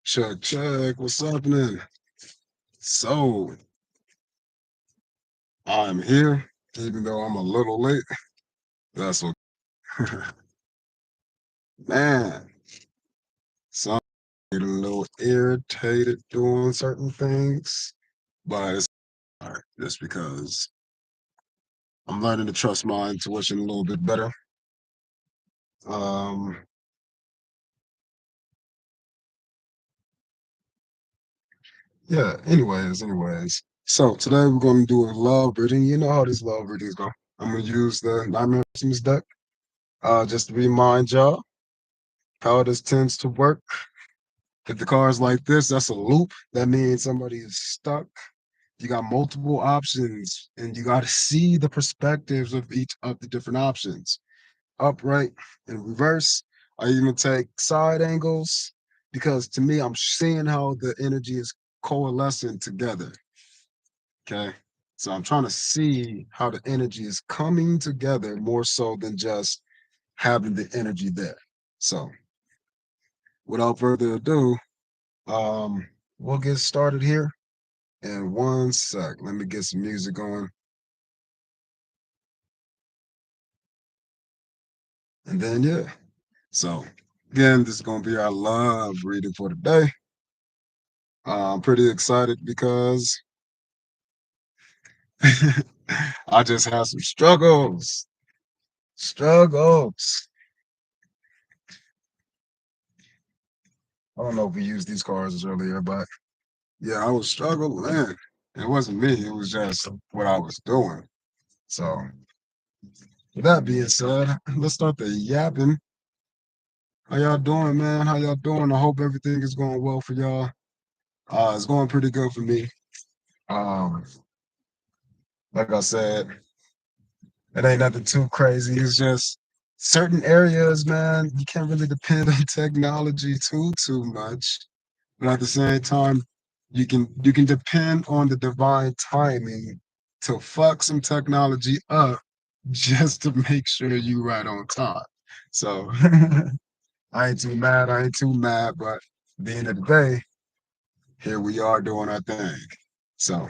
Check, check. What's happening? So, I'm here, even though I'm a little late. That's okay. Man, so I'm getting a little irritated doing certain things, but it's all right, just because I'm learning to trust my intuition a little bit better. Um, yeah, anyways. So today we're gonna do a love reading. You know how these love readings go. I'm gonna use the Nightmare Christmas deck, just to remind y'all how this tends to work. If the car is like this, that's a loop. That means somebody is stuck. You got multiple options, and you got to see the perspectives of each of the different options, upright and reverse. I even take side angles because to me, I'm seeing how the energy is coalescing together. Okay. So I'm trying to see how the energy is coming together more so than just having the energy there. So without further ado, um, we'll get started here. And one sec, let me get some music going. And then, yeah. So, again, this is going to be our love reading for today. I'm pretty excited because I just had some struggles. Struggles. I don't know if we used these cards earlier, but yeah, I was struggling. Man, it wasn't me, it was just what I was doing. So, with that being said, let's start the yapping. How y'all doing, man? How y'all doing? I hope everything is going well for y'all. It's going pretty good for me. Um, like I said, it ain't nothing too crazy. It's just certain areas, man, you can't really depend on technology too much. But at the same time, you can depend on the divine timing to fuck some technology up just to make sure you right on time. So I ain't too mad. I ain't too mad. But at the end of the day, here we are doing our thing. So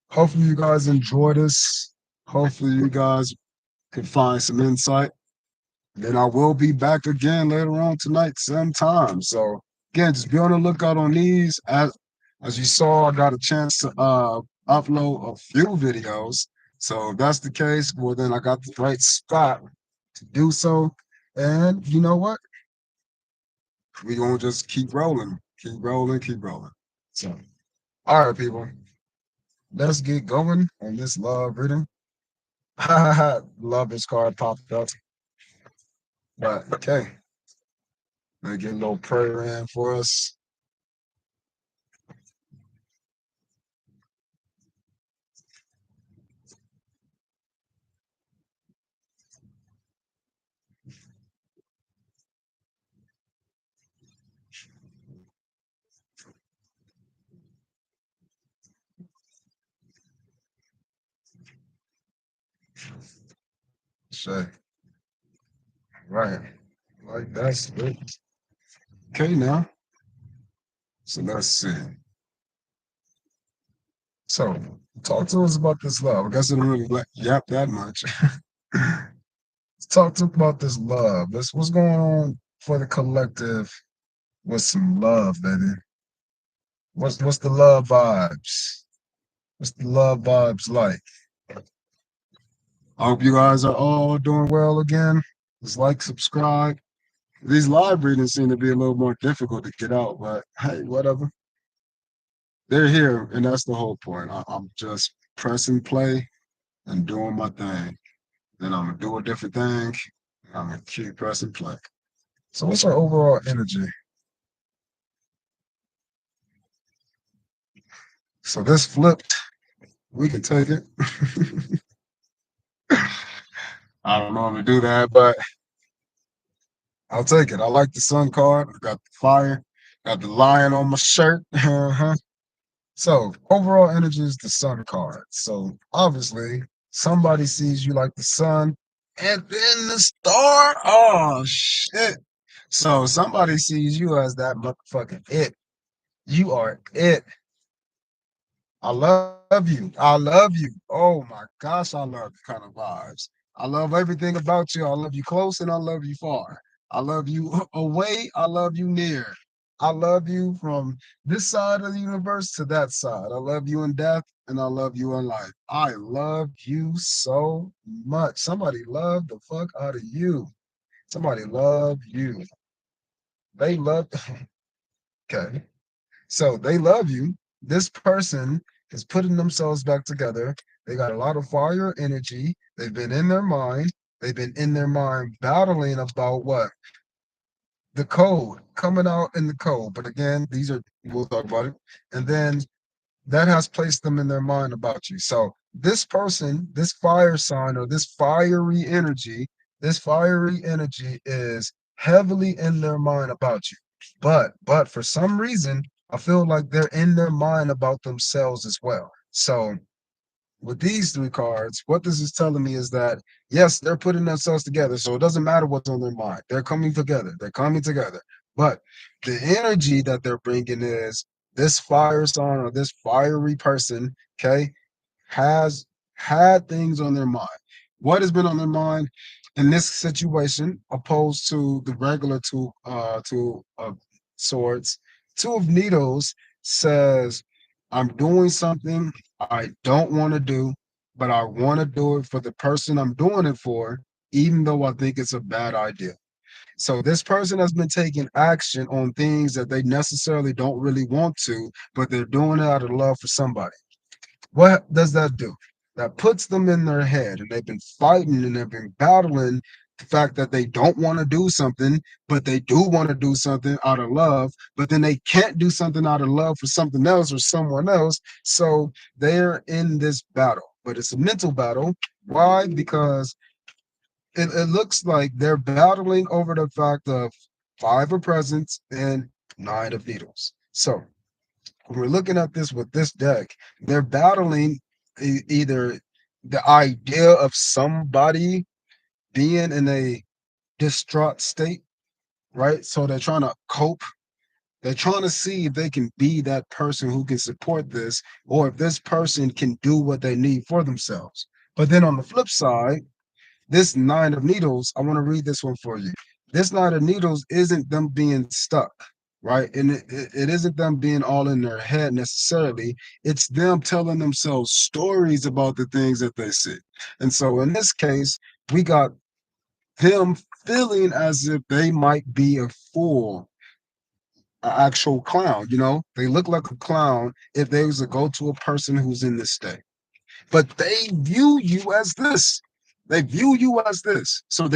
hopefully you guys enjoy this. Hopefully you guys can find some insight. Then I will be back again later on tonight, same time. So again, just be on the lookout on these. As you saw, I got a chance to upload a few videos. So if that's the case, well then I got the right spot to do so. And you know what? We gonna just keep rolling, keep rolling, keep rolling. So all right, people, let's get going on this love reading. Love this card popped up. But okay, let me get a little prayer in for us. Say, right. Like that's it. Okay now. So let's see. So talk to us about this love. I guess I don't really yap that much. Talk to about this love. What's going on for the collective with some love, baby. What's the love vibes? What's the love vibes like? I hope you guys are all doing well again. Just like, subscribe. These live readings seem to be a little more difficult to get out, but hey, whatever. They're here, and that's the whole point. I'm just pressing play and doing my thing. Then I'm gonna do a different thing. I'm gonna keep pressing play. So, what's our overall energy? So this flipped. We can take it. I don't normally do that, but I'll take it. I like the sun card. I got the fire. Got the lion on my shirt. Uh-huh. So overall energy is the sun card. So obviously somebody sees you like the sun and then the star. Oh shit. So somebody sees you as that motherfucking it. You are it. I love you. I love you. Oh my gosh, I love the kind of vibes. I love everything about you. I love you close and I love you far. I love you away. I love you near. I love you from this side of the universe to that side. I love you in death and I love you in life. I love you so much. Somebody love the fuck out of you. Somebody love you. They love, okay. So they love you. This person is putting themselves back together. They got a lot of fire energy. They've been in their mind. They've been in their mind battling about what? The code, coming out in the code. But again, these are, we'll talk about it. And then that has placed them in their mind about you. So this person, this fire sign or this fiery energy is heavily in their mind about you. But for some reason, I feel like they're in their mind about themselves as well. So with these three cards, what this is telling me is that yes, they're putting themselves together. So it doesn't matter what's on their mind. They're coming together. They're coming together. But the energy that they're bringing is this fire sign or this fiery person, okay, has had things on their mind. What has been on their mind in this situation, opposed to the regular two of swords? Two of needles says, I'm doing something I don't want to do, but I want to do it for the person I'm doing it for, even though I think it's a bad idea. So this person has been taking action on things that they necessarily don't really want to, but they're doing it out of love for somebody. What does that do? That puts them in their head, and they've been fighting and they've been battling the fact that they don't want to do something, but they do want to do something out of love, but then they can't do something out of love for something else or someone else. So they're in this battle, but it's a mental battle. Why? Because it looks like they're battling over the fact of five of presents and nine of needles. So when we're looking at this with this deck, they're battling either the idea of somebody being in a distraught state, right? So they're trying to cope. They're trying to see if they can be that person who can support this, or if this person can do what they need for themselves. But then on the flip side, this nine of needles, I want to read this one for you. This nine of needles isn't them being stuck, right? And it isn't them being all in their head necessarily. It's them telling themselves stories about the things that they see. And so in this case, we got them feeling as if they might be a fool, an actual clown, you know? They look like a clown if they was to go to a person who's in this state, but they view you as this. They view you as this. So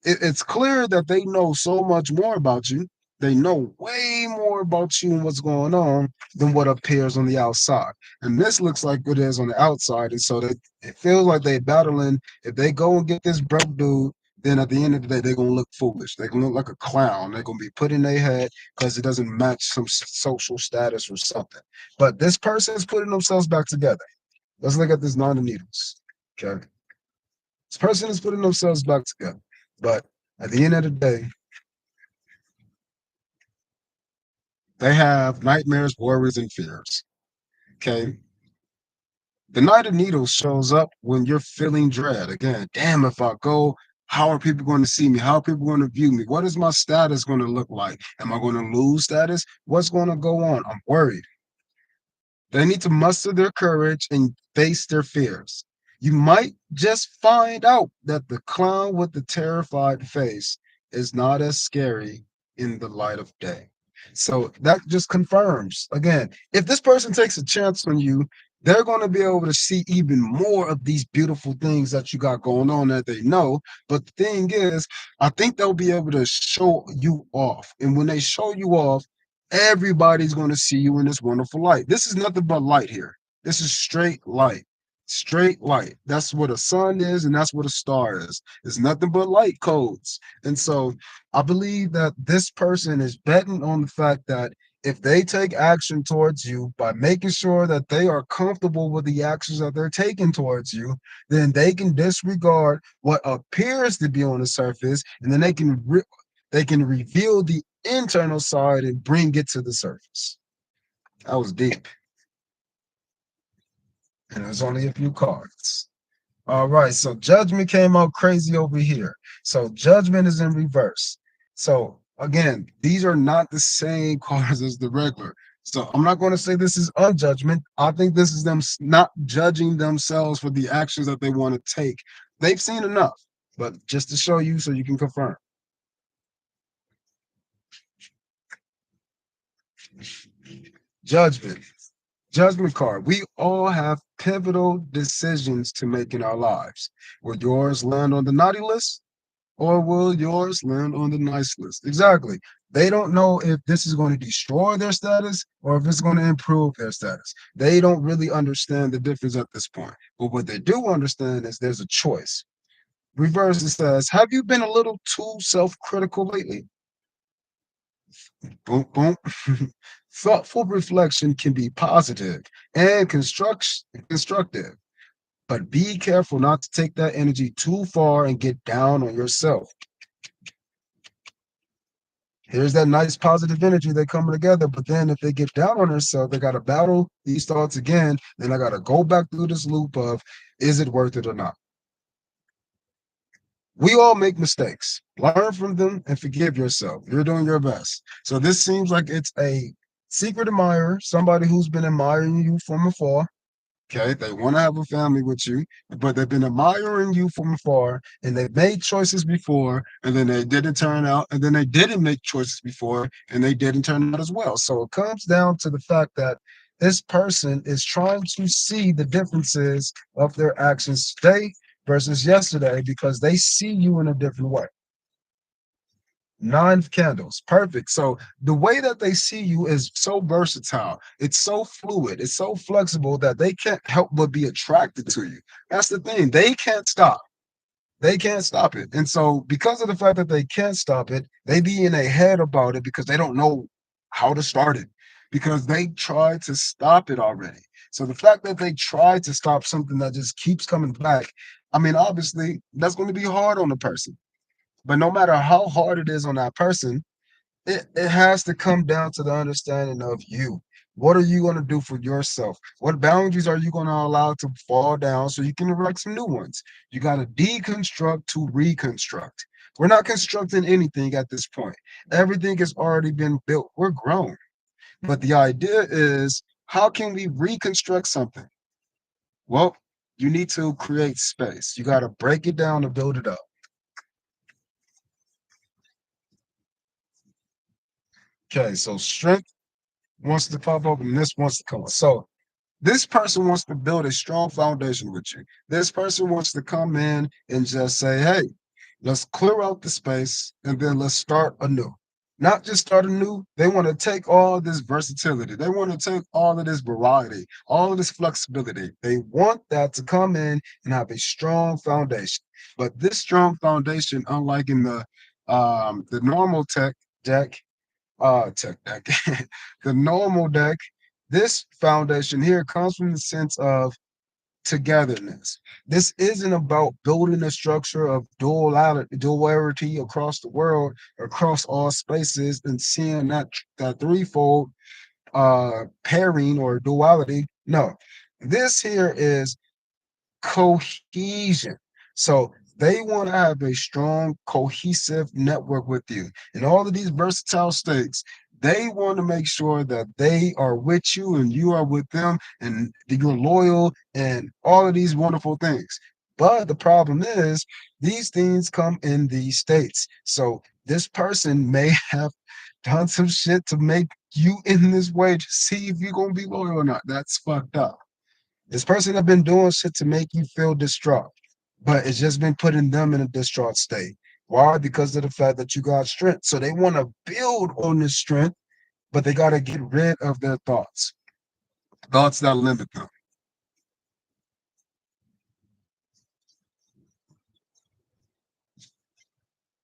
it's clear that they know so much more about you. They know way more about you and what's going on than what appears on the outside. And this looks like it is on the outside. And so that it feels like they're battling. If they go and get this broke dude, then at the end of the day, they're gonna look foolish. They're gonna look like a clown. They're gonna be put in their head because it doesn't match some social status or something. But this person is putting themselves back together. Let's look at this nine of needles. Okay. This person is putting themselves back together. But at the end of the day, they have nightmares, worries, and fears. Okay. The Knight of Needles shows up when you're feeling dread. Again, damn, if I go, how are people going to see me? How are people going to view me? What is my status going to look like? Am I going to lose status? What's going to go on? I'm worried. They need to muster their courage and face their fears. You might just find out that the clown with the terrified face is not as scary in the light of day. So that just confirms again, if this person takes a chance on you, they're going to be able to see even more of these beautiful things that you got going on that they know. But the thing is, I think they'll be able to show you off. And when they show you off, everybody's going to see you in this wonderful light. This is nothing but light here. This is straight light. Straight light. That's what a sun is, and that's what a star is. It's nothing but light codes. And so I believe that this person is betting on the fact that if they take action towards you by making sure that they are comfortable with the actions that they're taking towards you, then they can disregard what appears to be on the surface, and then they can reveal the internal side and bring it to the surface. That was deep, and there's only a few cards. All right, so judgment came out crazy over here. So judgment is in reverse. So again, these are not the same cards as the regular. So I'm not going to say this is unjudgment. I think this is them not judging themselves for the actions that they want to take. They've seen enough, but just to show you so you can confirm. Judgment. Judgment card. We all have pivotal decisions to make in our lives. Will yours land on the naughty list? Or will yours land on the nice list? Exactly. They don't know if this is going to destroy their status or if it's going to improve their status. They don't really understand the difference at this point. But what they do understand is there's a choice. Reverse, it says, have you been a little too self critical lately? Boom, boom. Thoughtful reflection can be positive and constructive, but be careful not to take that energy too far and get down on yourself. Here's that nice positive energy. They're coming together, but then if they get down on themselves, they got to battle these thoughts again. Then I got to go back through this loop of, is it worth it or not? We all make mistakes. Learn from them and forgive yourself. You're doing your best. So this seems like it's a secret admirer, somebody who's been admiring you from afar. Okay, they want to have a family with you, but they've been admiring you from afar, and they've made choices before, and then they didn't turn out, and then they didn't make choices before, and they didn't turn out as well. So it comes down to the fact that this person is trying to see the differences of their actions today versus yesterday because they see you in a different way. Nine candles. Perfect. So the way that they see you is so versatile. It's so fluid. It's so flexible that they can't help but be attracted to you. That's the thing. They can't stop. They can't stop it. And so because of the fact that they can't stop it, they be in their head about it because they don't know how to start it because they tried to stop it already. So the fact that they tried to stop something that just keeps coming back, I mean, obviously that's going to be hard on the person. But no matter how hard it is on that person, it has to come down to the understanding of you. What are you going to do for yourself? What boundaries are you going to allow to fall down so you can erect some new ones? You got to deconstruct to reconstruct. We're not constructing anything at this point. Everything has already been built. We're grown. But the idea is, how can we reconstruct something? Well, you need to create space. You got to break it down and build it up. Okay, so strength wants to pop up and this wants to come up. So this person wants to build a strong foundation with you. This person wants to come in and just say, hey, let's clear out the space and then let's start anew. Not just start anew, they want to take all this versatility. They want to take all of this variety, all of this flexibility. They want that to come in and have a strong foundation. But this strong foundation, unlike in the normal deck, tech deck. The normal deck, this foundation here comes from the sense of togetherness. This isn't about building a structure of duality across the world, across all spaces, and seeing that threefold pairing or duality. No, this here is cohesion. So they want to have a strong, cohesive network with you. In all of these versatile states, they want to make sure that they are with you and you are with them and you're loyal and all of these wonderful things. But the problem is, these things come in these states. So this person may have done some shit to make you in this way to see if you're going to be loyal or not. That's fucked up. This person have been doing shit to make you feel distraught, but it's just been putting them in a distraught state. Why? Because of the fact that you got strength. So they want to build on this strength, but they got to get rid of their thoughts that limit them.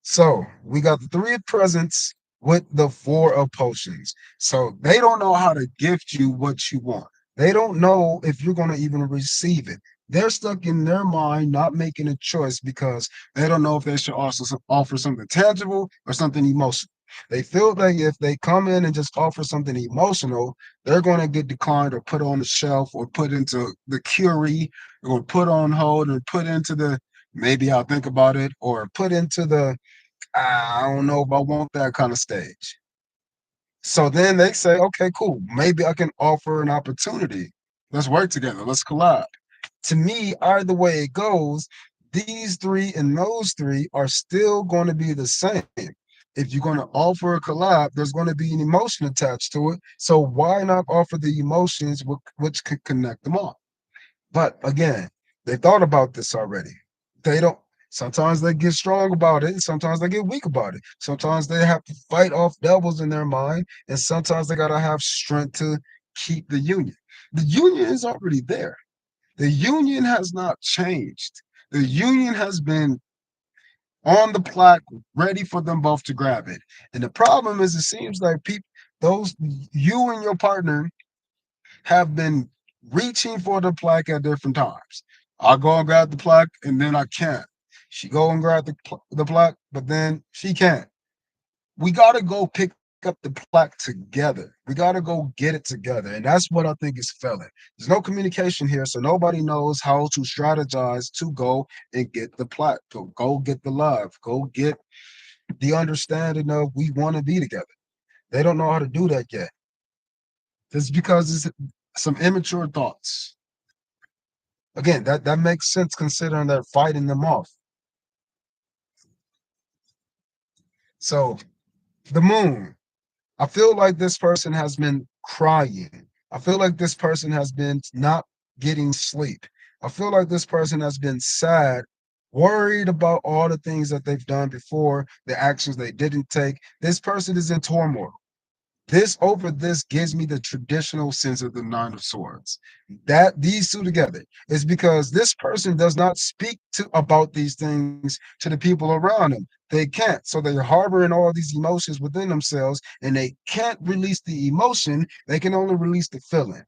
So we got the three of presents with the four of potions. So they don't know how to gift you what you want. They don't know if you're going to even receive it. They're stuck in their mind, not making a choice because they don't know if they should also offer something tangible or something emotional. They feel like if they come in and just offer something emotional, they're going to get declined or put on the shelf or put into the curie or put on hold or put into the maybe I'll think about it or put into the I don't know if I want that kind of stage. So then they say, okay, cool. Maybe I can offer an opportunity. Let's work together. Let's collab. To me, either way it goes, these three and those three are still going to be the same. If you're going to offer a collab, there's going to be an emotion attached to it. So why not offer the emotions which could connect them all? But again, they thought about this already. They don't. Sometimes they get strong about it, and sometimes they get weak about it. Sometimes they have to fight off devils in their mind, and sometimes they gotta have strength to keep the union. The union is already there. The union has not changed. The union has been on the plaque, ready for them both to grab it. And the problem is, it seems like people, those you and your partner have been reaching for the plaque at different times. I'll go and grab the plaque and then I can't. She go and grab the plaque, but then she can't. We got to go pick up the plaque together. We got to go get it together. And that's what I think is failing. There's no communication here, so nobody knows how to strategize to go and get the plaque, to go get the love, go get the understanding of we want to be together. They don't know how to do that yet. It's because it's some immature thoughts. Again, that makes sense considering they're fighting them off. So the moon, I feel like this person has been crying. I feel like this person has been not getting sleep. I feel like this person has been sad, worried about all the things that they've done before, the actions they didn't take. This person is in turmoil. This over this gives me the traditional sense of the Nine of Swords. That these two together is because this person does not speak to about these things to the people around them. They can't. So they're harboring all these emotions within themselves and they can't release the emotion. They can only release the feeling.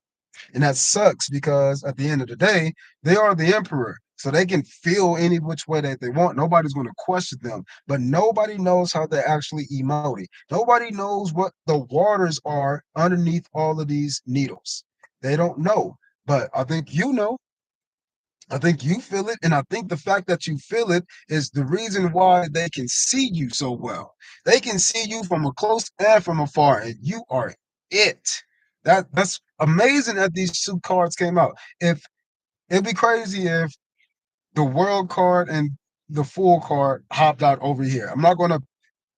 And that sucks because at the end of the day, they are the emperor. So they can feel any which way that they want. Nobody's going to question them, but nobody knows how they're actually emoting. Nobody knows what the waters are underneath all of these needles. They don't know. But I think you know. I think you feel it. And I think the fact that you feel it is the reason why they can see you so well. They can see you from a close and from afar, and you are it. That's amazing that these two cards came out. If it'd be crazy if the world card and the full card hopped out over here. I'm not gonna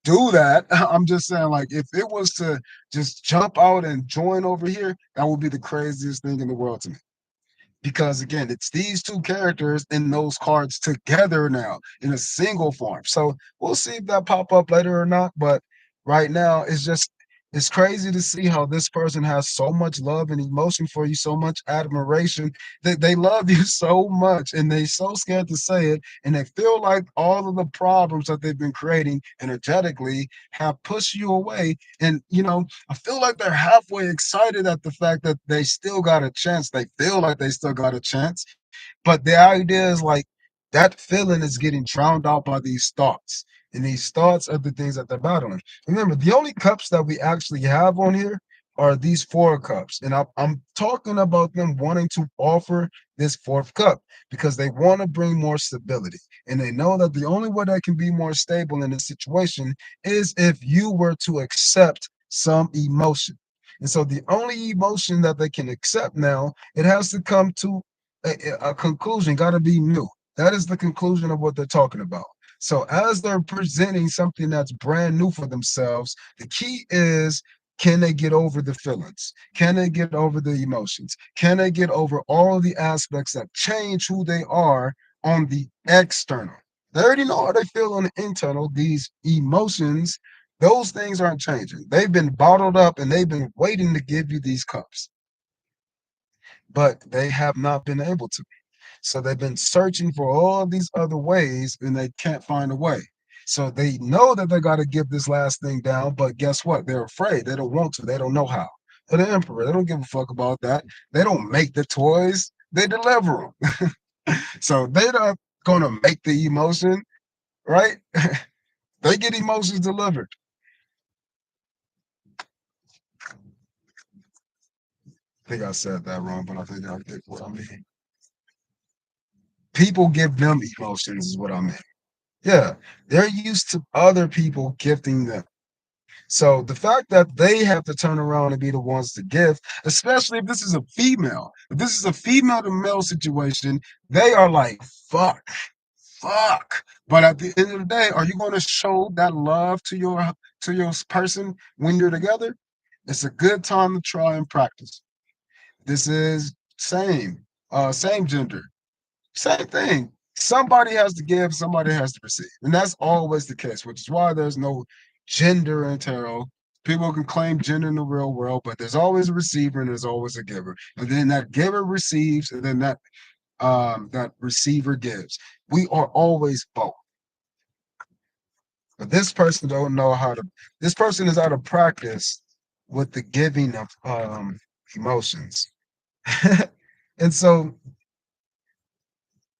do that. I'm just saying, like, if it was to just jump out and join over here, that would be the craziest thing in the world to me because again, it's these two characters and those cards together now in a single form. So we'll see if that pop up later or not. But right now, it's crazy to see how this person has so much love and emotion for you, so much admiration. They love you so much, and they so scared to say it, and they feel like all of the problems that they've been creating energetically have pushed you away. And I feel like they're halfway excited at the fact that they still got a chance. They feel like they still got a chance. But the idea is like that feeling is getting drowned out by these thoughts. And these thoughts are the things that they're battling. Remember, the only cups that we actually have on here are these four cups. And I'm talking about them wanting to offer this fourth cup because they want to bring more stability. And they know that the only way that can be more stable in this situation is if you were to accept some emotion. And so the only emotion that they can accept now, it has to come to a conclusion, got to be new. That is the conclusion of what they're talking about. So as they're presenting something that's brand new for themselves, the key is can they get over the feelings? Can they get over the emotions? Can they get over all the aspects that change who they are on the external? They already know how they feel on the internal. These emotions, those things aren't changing. They've been bottled up and they've been waiting to give you these cups, but they have not been able to. So they've been searching for all these other ways and they can't find a way. So they know that they got to give this last thing down, but guess what? They're afraid. They don't want to. They don't know how. They're the emperor. They don't give a fuck about that. They don't make the toys. They deliver them. So they're not gonna make the emotion, right? They get emotions delivered. I think I said that wrong, but I think I get what I mean. People give them emotions, is what I mean. Yeah, they're used to other people gifting them. So the fact that they have to turn around and be the ones to give, especially if this is a female, if this is a female to male situation, they are like, fuck. But at the end of the day, are you going to show that love to your person when you're together? It's a good time to try and practice. This is same gender, same thing. Somebody has to give, somebody has to receive. And that's always the case, which is why there's no gender in tarot. People can claim gender in the real world, but there's always a receiver and there's always a giver. And then that giver receives, and then that receiver gives. We are always both. But this person don't know how to. This person is out of practice with the giving of emotions, and so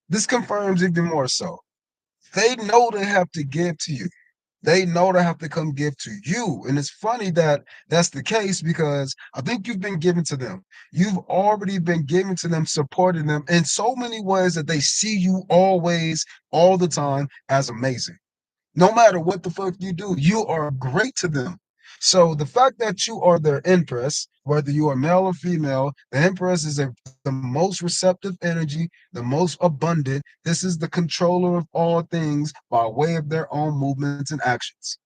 this confirms even more so. They know they have to give to you. They know they have to come give to you. And it's funny that that's the case because I think you've been giving to them. You've already been giving to them, supporting them in so many ways that they see you always, all the time as amazing. No matter what the fuck you do, you are great to them. So the fact that you are their empress, whether you are male or female, the empress is the most receptive energy, the most abundant. This is the controller of all things by way of their own movements and actions.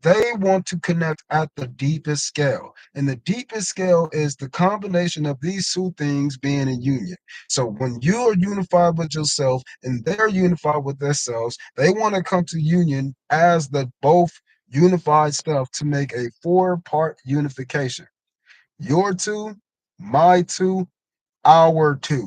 They want to connect at the deepest scale. And the deepest scale is the combination of these two things being in union. So when you are unified with yourself and they're unified with themselves, they want to come to union as the both unified stuff to make a four-part unification. Your two, my two, our two.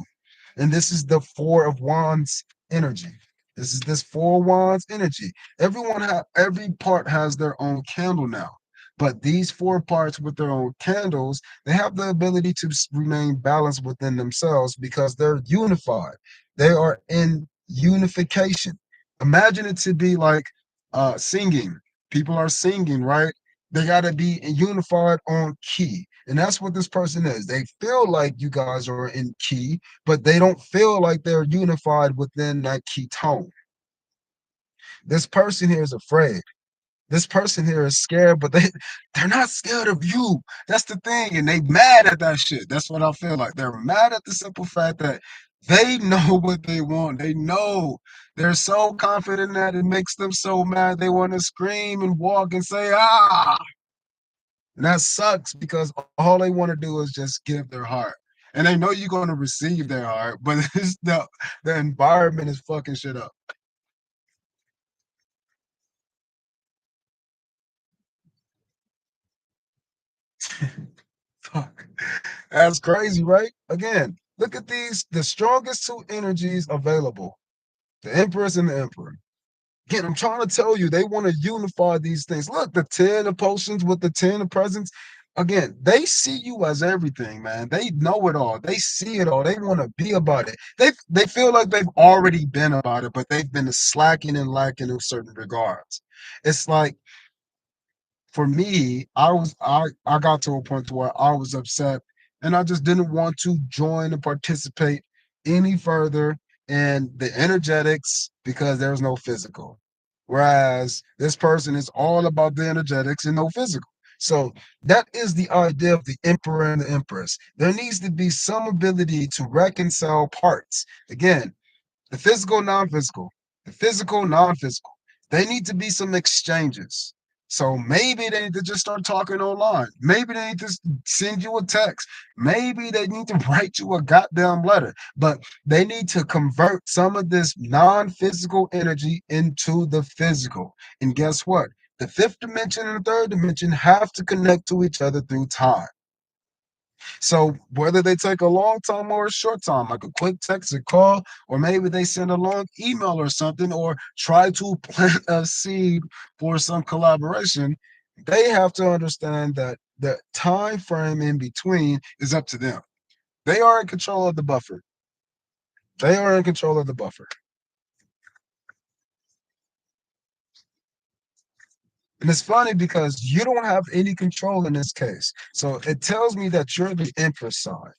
And this is the Four of Wands energy. This is this Four of Wands energy. Every part has their own candle now. But these four parts with their own candles, they have the ability to remain balanced within themselves because they're unified. They are in unification. Imagine it to be like singing. People are singing, right? They got to be unified on key. And that's what this person is. They feel like you guys are in key, but they don't feel like they're unified within that key tone. This person here is afraid. This person here is scared, but they're not scared of you. That's the thing. And they mad at that shit. That's what I feel like. They're mad at the simple fact that they know what they want. They know. They're so confident that it makes them so mad they want to scream and walk and say, ah. And that sucks because all they want to do is just give their heart. And they know you're going to receive their heart, but it's the environment is fucking shit up. Fuck. That's crazy, right? Again, look at these the strongest two energies available, the Empress and the Emperor. Again, I'm trying to tell you, they want to unify these things. Look, the 10 of potions with the 10 of presents. Again, they see you as everything, man. They know it all. They see it all. They want to be about it. They feel like they've already been about it, but they've been slacking and lacking in certain regards. It's like for me, I got to a point to where I was upset and I just didn't want to join and participate any further in the energetics because there's no physical. Whereas this person is all about the energetics and no physical. So that is the idea of the emperor and the empress. There needs to be some ability to reconcile parts. Again, the physical, non-physical, the physical, non-physical. They need to be some exchanges. So maybe they need to just start talking online. Maybe they need to send you a text. Maybe they need to write you a goddamn letter. But they need to convert some of this non-physical energy into the physical. And guess what? The fifth dimension and the third dimension have to connect to each other through time. So whether they take a long time or a short time, like a quick text or call, or maybe they send a long email or something, or try to plant a seed for some collaboration, they have to understand that the time frame in between is up to them. They are in control of the buffer. They are in control of the buffer. And it's funny because you don't have any control in this case. So it tells me that you're the Empress side.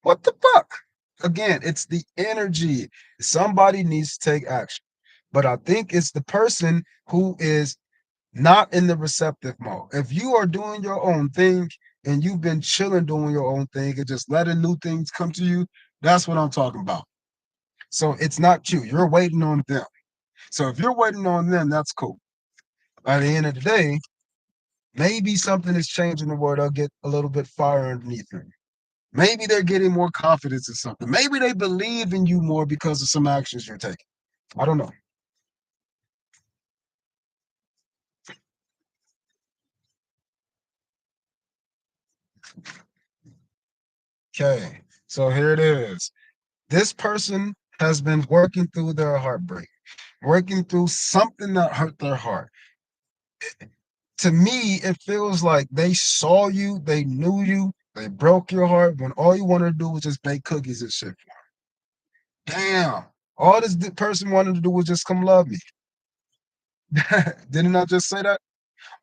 What the fuck? Again, it's the energy. Somebody needs to take action. But I think it's the person who is not in the receptive mode. If you are doing your own thing and you've been chilling doing your own thing and just letting new things come to you, that's what I'm talking about. So it's not you. You're waiting on them. So if you're waiting on them, that's cool. At the end of the day, maybe something is changing the world. They'll get a little bit fire underneath them. Maybe they're getting more confidence in something. Maybe they believe in you more because of some actions you're taking. I don't know. Okay. So here it is. This person has been working through their heartbreak, working through something that hurt their heart. To me, it feels like they saw you, they knew you, they broke your heart when all you wanted to do was just bake cookies and shit. Damn. All this person wanted to do was just come love me. Didn't I just say that?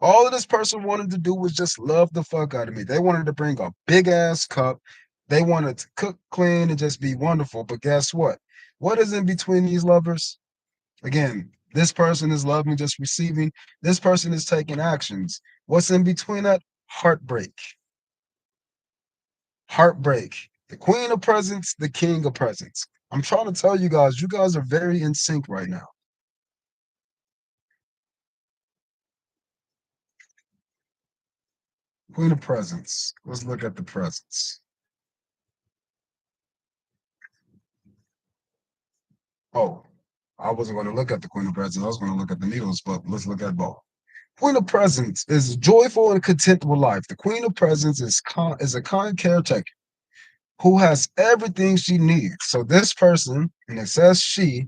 All of this person wanted to do was just love the fuck out of me. They wanted to bring a big ass cup. They wanted to cook, clean, and just be wonderful. But guess what? What is in between these lovers? Again, this person is loving, just receiving. This person is taking actions. What's in between that? Heartbreak. Heartbreak. The queen of presents, the king of presents. I'm trying to tell you guys are very in sync right now. Queen of presents. Let's look at the presents. Oh, I wasn't going to look at the queen of presents. I was going to look at the needles, but let's look at both. Queen of presents is joyful and content with life. The queen of presents is a kind caretaker who has everything she needs. So this person, and it says she,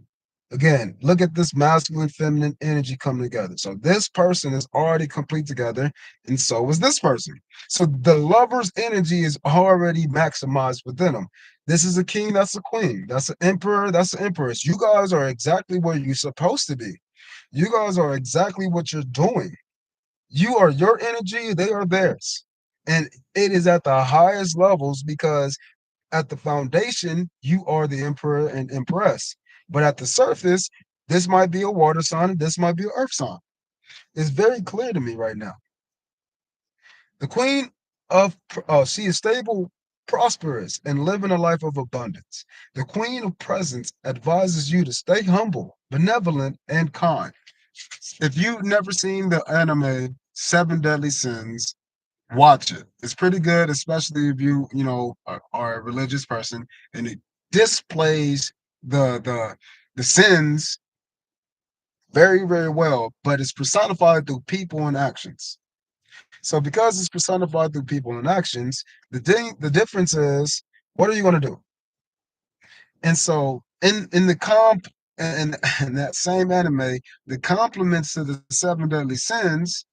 again, look at this masculine, feminine energy coming together. So this person is already complete together, and so is this person. So the lover's energy is already maximized within them. This is a king, that's a queen, that's an emperor, that's an empress. You guys are exactly where you're supposed to be. You guys are exactly what you're doing. You are your energy, they are theirs. And it is at the highest levels because at the foundation, you are the emperor and empress. But at the surface, this might be a water sign, and this might be an earth sign. It's very clear to me right now. The queen she is stable, prosperous, and living a life of abundance. The queen of presence advises you to stay humble, benevolent, and kind. If you've never seen the anime Seven Deadly Sins, watch it. It's pretty good, especially if are a religious person, and it displays the sins very very well. But it's personified through people and actions. So because it's personified through people and actions, the difference is what are you going to do? And so in the comp in that same anime, the compliments to the seven deadly sins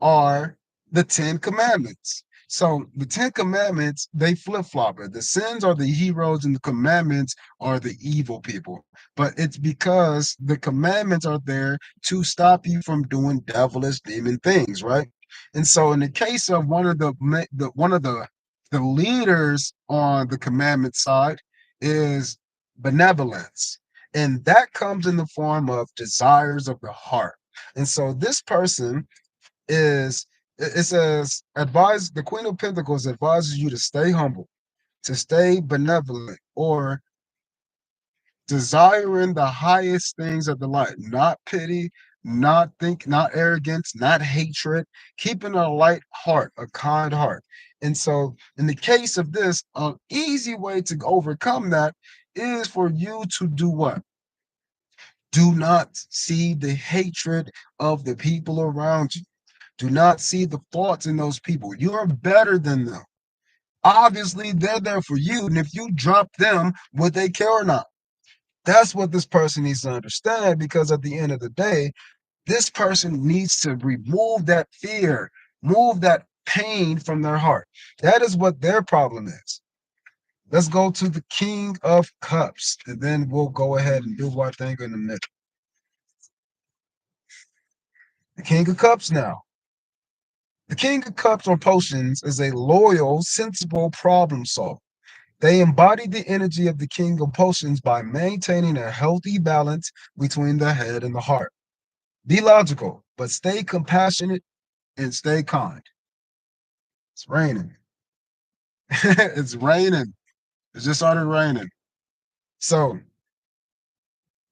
are the Ten Commandments. So the Ten Commandments, they flip flop it. The sins are the heroes and the commandments are the evil people. But it's because the commandments are there to stop you from doing devilish demon things, right? And so in the case of one of the leaders on the commandment side is benevolence. And that comes in the form of desires of the heart. And so this person is it says advise the Queen of Pentacles advises you to stay humble, to stay benevolent, or desiring the highest things of the light, not pity, not arrogance, not hatred, keeping a light heart, a kind heart. And so, in the case of this, an easy way to overcome that is for you to do what? Do not see the hatred of the people around you. Do not see the faults in those people. You are better than them. Obviously, they're there for you. And if you drop them, would they care or not? That's what this person needs to understand because at the end of the day, this person needs to remove that fear, move that pain from their heart. That is what their problem is. Let's go to the King of Cups, and then we'll go ahead and do our thing in the middle. The King of Cups now. The King of Cups or potions is a loyal, sensible problem solver. They embody the energy of the King of Potions by maintaining a healthy balance between the head and the heart. Be logical, but stay compassionate and stay kind. It's raining. It's raining. It just started raining. So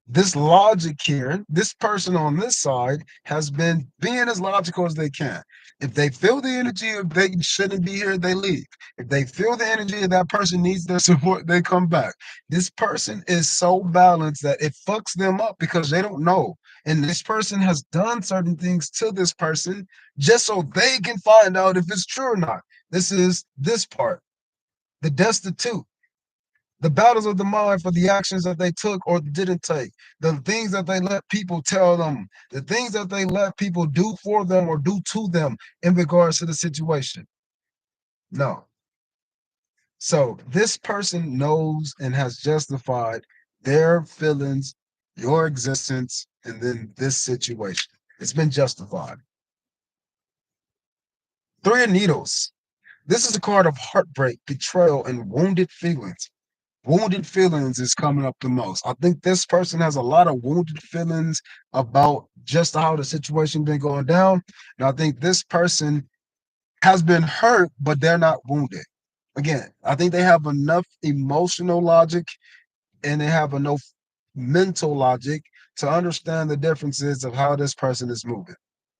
this logic here, this person on this side has been being as logical as they can. If they feel the energy of they shouldn't be here, they leave. If they feel the energy of that person needs their support, they come back. This person is so balanced that it fucks them up because they don't know. And this person has done certain things to this person just so they can find out if it's true or not. This is this part, the destitute, the battles of the mind for the actions that they took or didn't take, the things that they let people tell them, the things that they let people do for them or do to them in regards to the situation. No. So this person knows and has justified their feelings, your existence, and then this situation. It's been justified. Three of Needles. This is a card of heartbreak, betrayal, and wounded feelings. Wounded feelings is coming up the most. I think this person has a lot of wounded feelings about just how the situation been going down. And I think this person has been hurt, but they're not wounded. Again, I think they have enough emotional logic and they have enough mental logic to understand the differences of how this person is moving.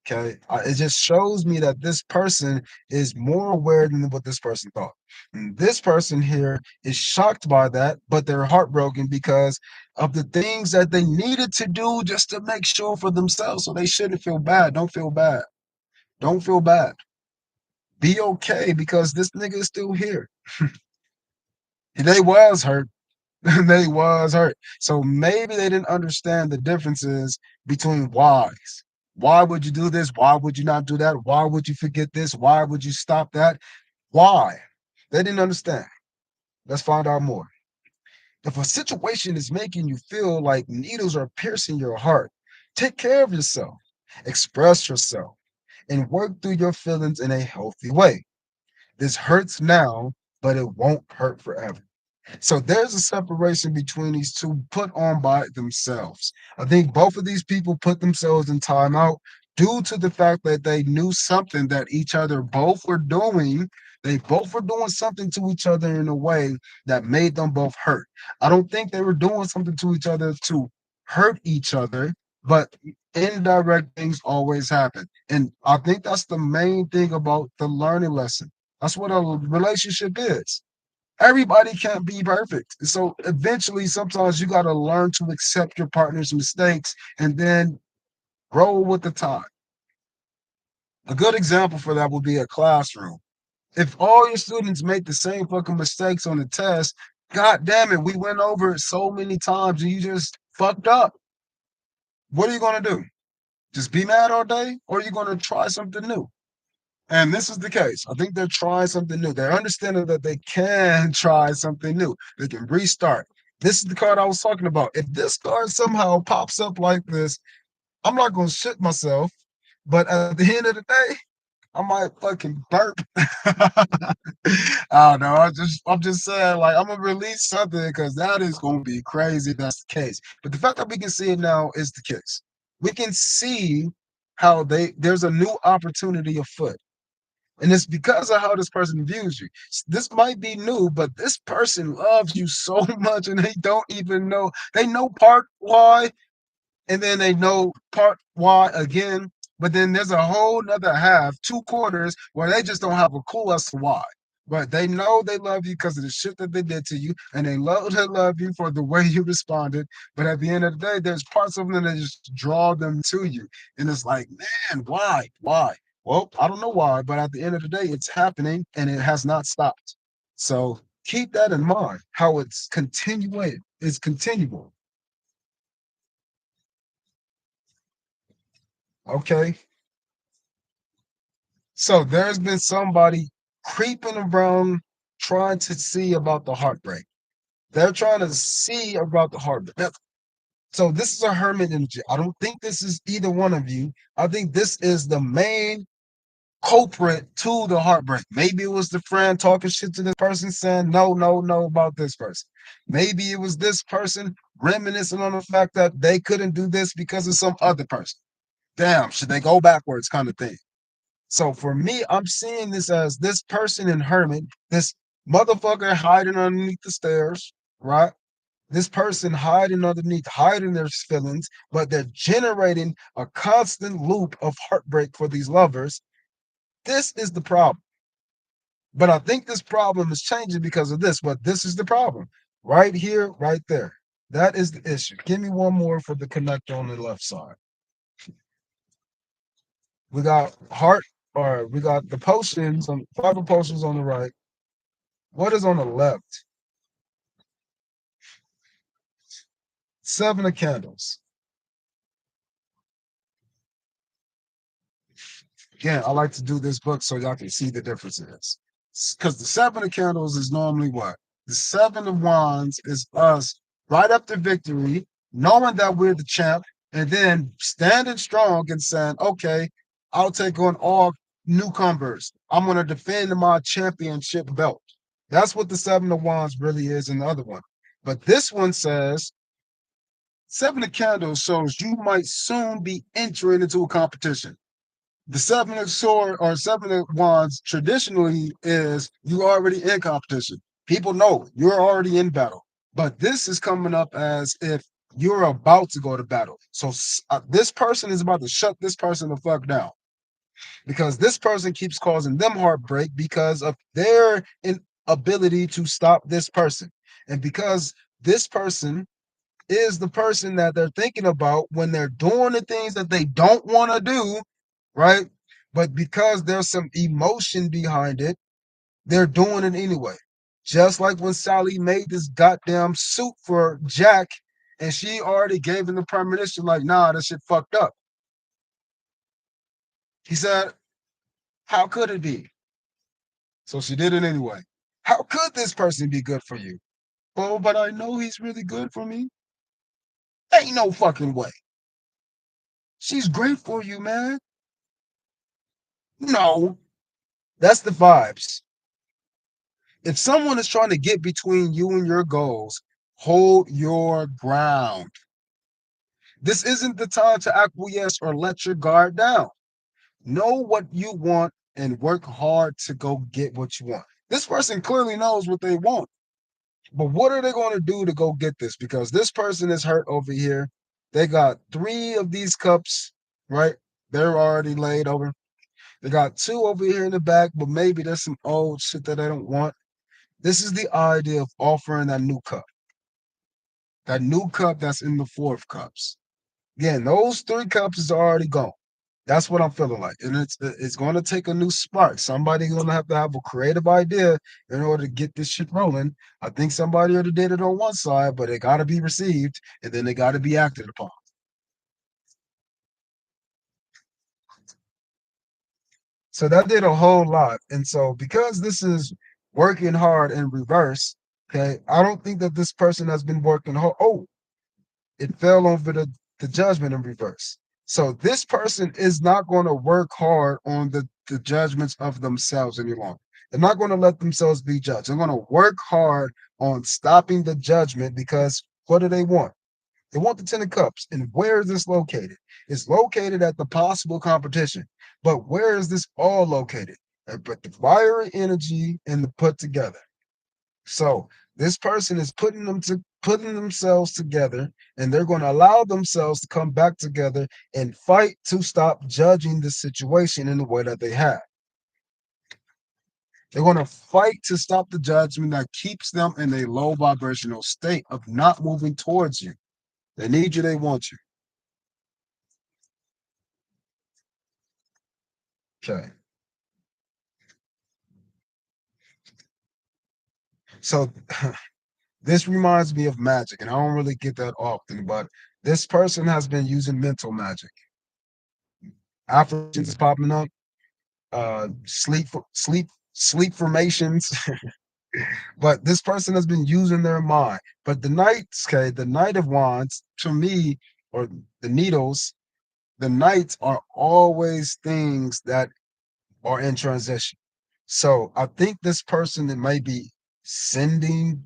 Okay. It just shows me that this person is more aware than what this person thought. And this person here is shocked by that, but they're heartbroken because of the things that they needed to do just to make sure for themselves. So they shouldn't feel bad. Don't feel bad. Don't feel bad. Be okay because this nigga is still here. They was hurt. They was hurt. So maybe they didn't understand the differences between whys. Why would you do this? Why would you not do that? Why would you forget this? Why would you stop that? Why? They didn't understand. Let's find out more. If a situation is making you feel like needles are piercing your heart, take care of yourself, express yourself, and work through your feelings in a healthy way. This hurts now, but it won't hurt forever. So there's a separation between these two put on by themselves. I think both of these people put themselves in timeout due to the fact that they knew something that each other both were doing. They both were doing something to each other in a way that made them both hurt. I don't think they were doing something to each other to hurt each other, but indirect things always happen. And I think that's the main thing about the learning lesson. That's what a relationship is. Everybody can't be perfect. So eventually, sometimes you got to learn to accept your partner's mistakes and then roll with the time. A good example for that would be a classroom. If all your students make the same fucking mistakes on the test, god damn it, we went over it so many times and you just fucked up. What are you going to do? Just be mad all day? Or are you going to try something new? And this is the case. I think they're trying something new. They're understanding that they can try something new. They can restart. This is the card I was talking about. If this card somehow pops up like this, I'm not gonna shit myself. But at the end of the day, I might fucking burp. I don't know. I'm just saying, like, I'm gonna release something because that is gonna be crazy if that's the case. But the fact that we can see it now is the case. We can see how there's a new opportunity afoot. And it's because of how this person views you. This might be new, but this person loves you so much and they don't even know. They know part why, and then they know part why again. But then there's a whole nother half, 2 quarters, where they just don't have a clue as to why. But they know they love you because of the shit that they did to you, and they love you for the way you responded. But at the end of the day, there's parts of them that just draw them to you. And it's like, man, why? Why? Well, I don't know why, but at the end of the day, it's happening and it has not stopped. So keep that in mind, how it's continual. Okay. So there's been somebody creeping around trying to see about the heartbreak. They're trying to see about the heartbreak. So this is a hermit energy. I don't think this is either one of you. I think this is the main culprit to the heartbreak. Maybe it was the friend talking shit to this person saying no, no, no about this person. Maybe it was this person reminiscing on the fact that they couldn't do this because of some other person. Damn, should they go backwards kind of thing. So for me, I'm seeing this as this person in Hermit, this motherfucker hiding underneath the stairs, right? This person hiding their feelings, but they're generating a constant loop of heartbreak for these lovers. This is the problem. But I think this problem is changing because of this, but this is the problem. Right here, right there. That is the issue. Give me one more for the connector on the left side. We got heart, or we got the potions on five of potions on the right. What is on the left? Seven of candles. Again, I like to do this book so y'all can see the differences. Because the seven of candles is normally what? The seven of wands is us right up to victory, knowing that we're the champ, and then standing strong and saying, okay, I'll take on all newcomers. I'm going to defend my championship belt. That's what the seven of wands really is in the other one. But this one says, seven of candles shows you might soon be entering into a competition. The seven of sword or seven of wands traditionally is you already in competition. People know you're already in battle. But this is coming up as if you're about to go to battle. So this person is about to shut this person the fuck down because this person keeps causing them heartbreak because of their inability to stop this person. And because this person is the person that they're thinking about when they're doing the things that they don't want to do, right? But because there's some emotion behind it, they're doing it anyway. Just like when Sally made this goddamn suit for Jack and she already gave him the premonition, like, nah, this shit fucked up. He said, how could it be? So she did it anyway. How could this person be good for you? Oh, but I know he's really good for me. Ain't no fucking way. She's great for you, man. No, that's the vibes. If someone is trying to get between you and your goals, hold your ground. This isn't the time to acquiesce or let your guard down. Know what you want and work hard to go get what you want. This person clearly knows what they want, but what are they going to do to go get this? Because this person is hurt over here. They got three of these cups, right? They're already laid over. They got two over here in the back, but maybe there's some old shit that they don't want. This is the idea of offering that new cup that's in the fourth cups. Again, those three cups is already gone. That's what I'm feeling like, and it's going to take a new spark. Somebody's going to have a creative idea in order to get this shit rolling. I think somebody already did it on one side, but it got to be received, and then it got to be acted upon. So that did a whole lot, and so because this is working hard in reverse, okay, I don't think that this person has been working hard. Oh, it fell over the judgment in reverse. So this person is not going to work hard on the judgments of themselves any longer. They're not going to let themselves be judged. They're going to work hard on stopping the judgment because what do they want? They want the Ten of Cups. And where is this located? It's located at the possible competition. But where is this all located? But the fiery energy and the put together. So this person is putting themselves together, and they're going to allow themselves to come back together and fight to stop judging the situation in the way that they have. They're going to fight to stop the judgment that keeps them in a low vibrational state of not moving towards you. They need you, they want you. Okay. So this reminds me of magic, and I don't really get that often, but this person has been using mental magic. Affirmations is popping up, sleep formations. But this person has been using their mind. But the knights, okay, the Knight of Wands, to me, or the needles, the knights are always things that are in transition. So I think this person that may be sending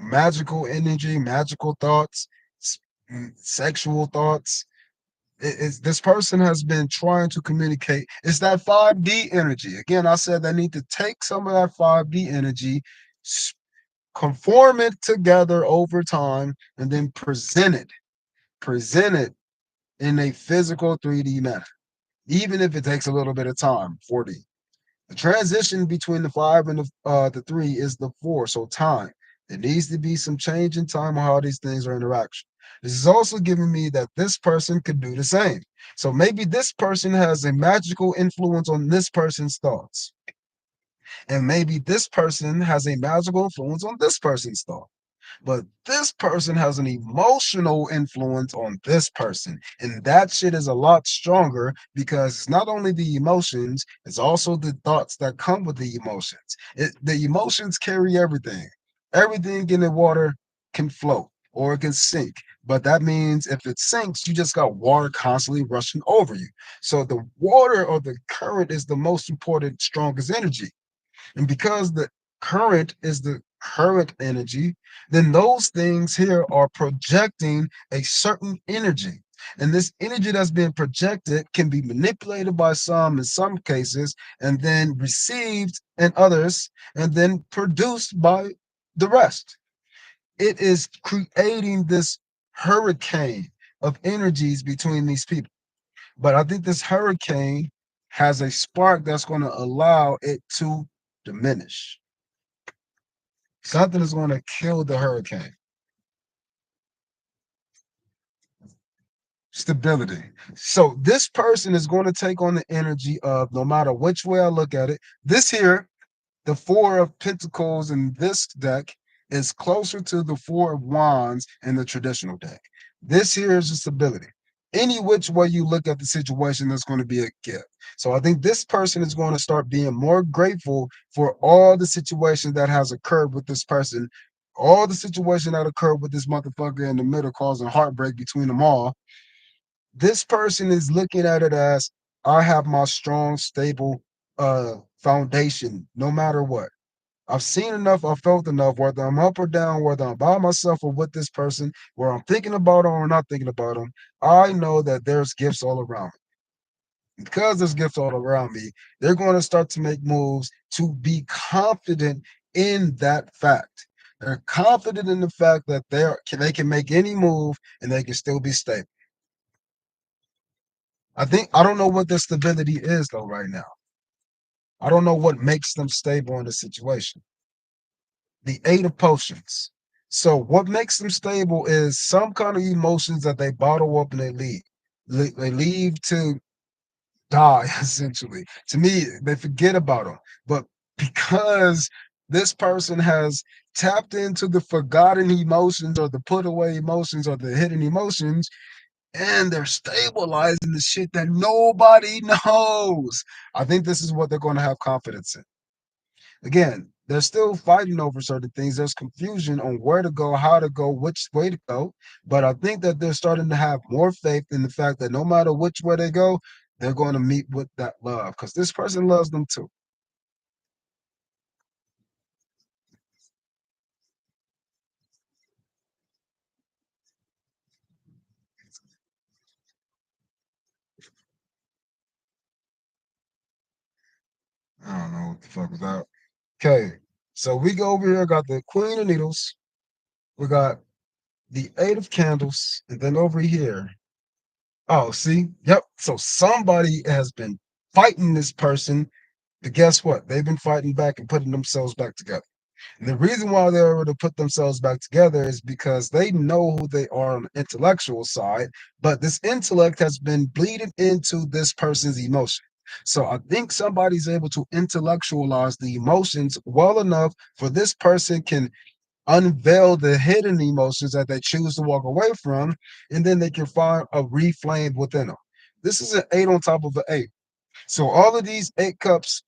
magical energy, magical thoughts, sexual thoughts. This person has been trying to communicate. It's that 5D energy. Again, I said they need to take some of that 5D energy, conform it together over time, and then present it in a physical 3D manner, even if it takes a little bit of time, 4D. The transition between the five and the three is the four, so time. There needs to be some change in time on how these things are interaction. This is also giving me that this person could do the same. So maybe this person has a magical influence on this person's thoughts. And maybe this person has a magical influence on this person's thoughts. But this person has an emotional influence on this person. And that shit is a lot stronger because it's not only the emotions, it's also the thoughts that come with the emotions. The emotions carry everything. Everything in the water can float or it can sink. But that means if it sinks, you just got water constantly rushing over you. So the water or the current is the most important, strongest energy. And because the current is the current energy, then those things here are projecting a certain energy. And this energy that's being projected can be manipulated by some in some cases, and then received in others, and then produced by the rest. It is creating this hurricane of energies between these people. But I think this hurricane has a spark that's going to allow it to diminish. Something is going to kill the hurricane. Stability. So this person is going to take on the energy of, no matter which way I look at it, this here, the Four of Pentacles in this deck is closer to the Four of Wands in the traditional deck. This here is just stability. Any which way you look at the situation, there's going to be a gift. So I think this person is going to start being more grateful for all the situations that has occurred with this person, all the situation that occurred with this motherfucker in the middle, causing heartbreak between them all. This person is looking at it as, I have my strong, stable foundation, no matter what. I've seen enough, I've felt enough, whether I'm up or down, whether I'm by myself or with this person, where I'm thinking about them or not thinking about them. I know that there's gifts all around me. Because there's gifts all around me, they're going to start to make moves to be confident in that fact. They're confident in the fact that they can make any move and they can still be stable. I don't know what their stability is though right now. I don't know what makes them stable in the situation. The Eight of Potions. So what makes them stable is some kind of emotions that they bottle up and they leave. They leave to die essentially. To me, they forget about them. But because this person has tapped into the forgotten emotions or the put away emotions or the hidden emotions, and they're stabilizing the shit that nobody knows. I think this is what they're going to have confidence in. Again, they're still fighting over certain things. There's confusion on where to go, how to go, which way to go. But I think that they're starting to have more faith in the fact that no matter which way they go, they're going to meet with that love because this person loves them too. I don't know what the fuck was that. Okay, so we go over here, got the Queen of Needles, we got the Eight of Candles, and then over here, oh, see, yep. So somebody has been fighting this person, but guess what? They've been fighting back and putting themselves back together. And the reason why they're able to put themselves back together is because they know who they are on the intellectual side, but this intellect has been bleeding into this person's emotion. So I think somebody's able to intellectualize the emotions well enough for this person can unveil the hidden emotions that they choose to walk away from, and then they can find a reflame within them. This is an eight on top of an eight. So all of these eight cups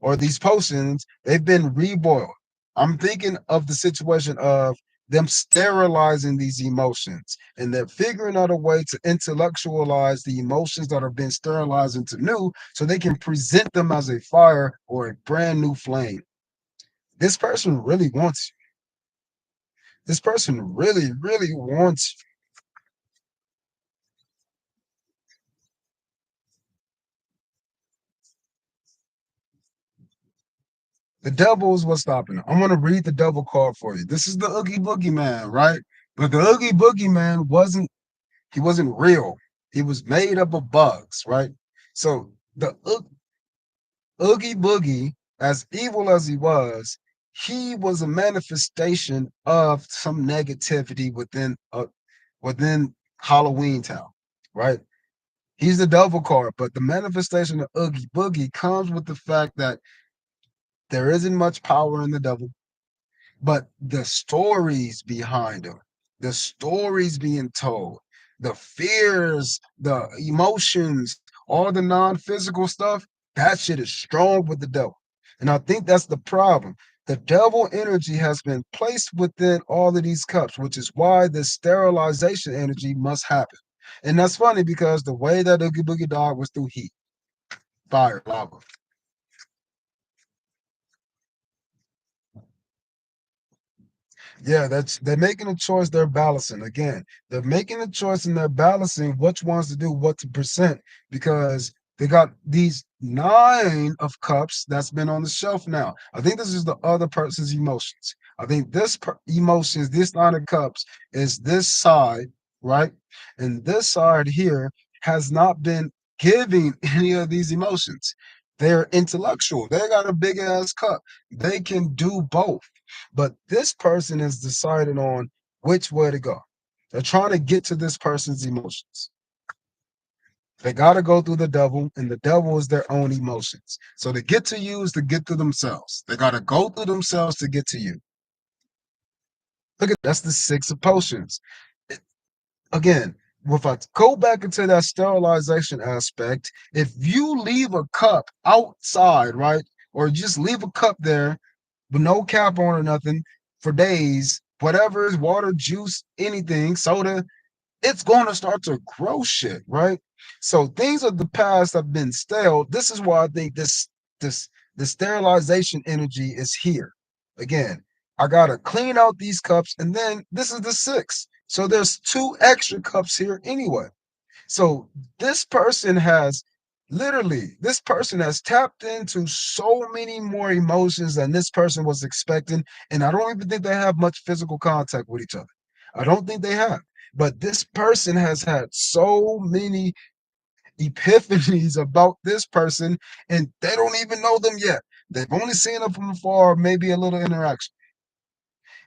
or these potions, they've been reboiled. I'm thinking of the situation of them sterilizing these emotions and they're figuring out a way to intellectualize the emotions that have been sterilized into new so they can present them as a fire or a brand new flame. This person really wants you. This person really, really wants you. The devil is what's stopping them. I'm going to read the devil card for you. This is the Oogie Boogie Man, right? But the Oogie Boogie Man he wasn't real. He was made up of bugs, right? So the Oogie Boogie, as evil as he was a manifestation of some negativity within Halloween Town, right? He's the devil card, but the manifestation of Oogie Boogie comes with the fact that there isn't much power in the devil, but the stories behind them, the stories being told, the fears, the emotions, all the non-physical stuff, that shit is strong with the devil. And I think that's the problem. The devil energy has been placed within all of these cups, which is why the sterilization energy must happen. And that's funny because the way that Oogie Boogie died was through heat, fire, lava. Yeah, that's they're making a choice, they're balancing. Again, they're making a choice and they're balancing which ones to do, what to present, because they got these nine of cups that's been on the shelf now. I think this is the other person's emotions. I think emotions, this nine of cups is this side, right? And this side here has not been giving any of these emotions. They're intellectual. They got a big ass cup. They can do both, but this person is deciding on which way to go. They're trying to get to this person's emotions. They got to go through the devil, and the devil is their own emotions. So to get to you is to get to themselves. They got to go through themselves to get to you. Look at that's the six of potions. Again, if I go back into that sterilization aspect, if you leave a cup outside, right, or just leave a cup there with no cap on or nothing for days, whatever is water, juice, anything, soda, it's going to start to grow shit, right? So things of the past have been stale. This is why I think this the sterilization energy is here. Again, I gotta clean out these cups, and then this is the six. So there's two extra cups here anyway. So this person has this person has tapped into so many more emotions than this person was expecting. And I don't even think they have much physical contact with each other. I don't think they have. But this person has had so many epiphanies about this person, and they don't even know them yet. They've only seen them from afar, maybe a little interaction.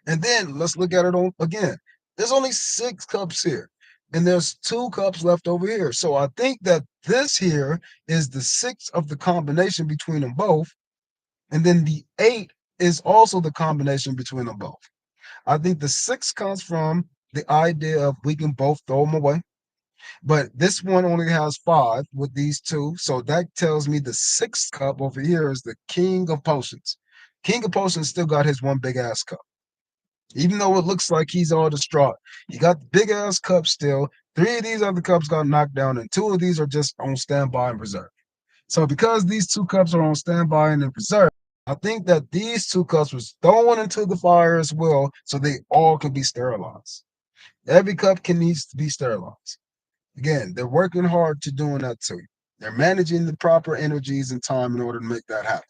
And then let's look at it on again. There's only six cups here, and there's two cups left over here. So I think that this here is the six of the combination between them both, and then the eight is also the combination between them both. I think the six comes from the idea of we can both throw them away, but this one only has five with these two. So that tells me the sixth cup over here is the king of potions. King of potions still got his one big ass cup. Even though it looks like he's all distraught, he got the big ass cup still. Three of these other cups got knocked down, and two of these are just on standby and reserve. So because these two cups are on standby and in reserve, I think that these two cups was thrown into the fire as well, so they all can be sterilized. Every cup can needs to be sterilized. Again, they're working hard to doing that too. They're managing the proper energies and time in order to make that happen.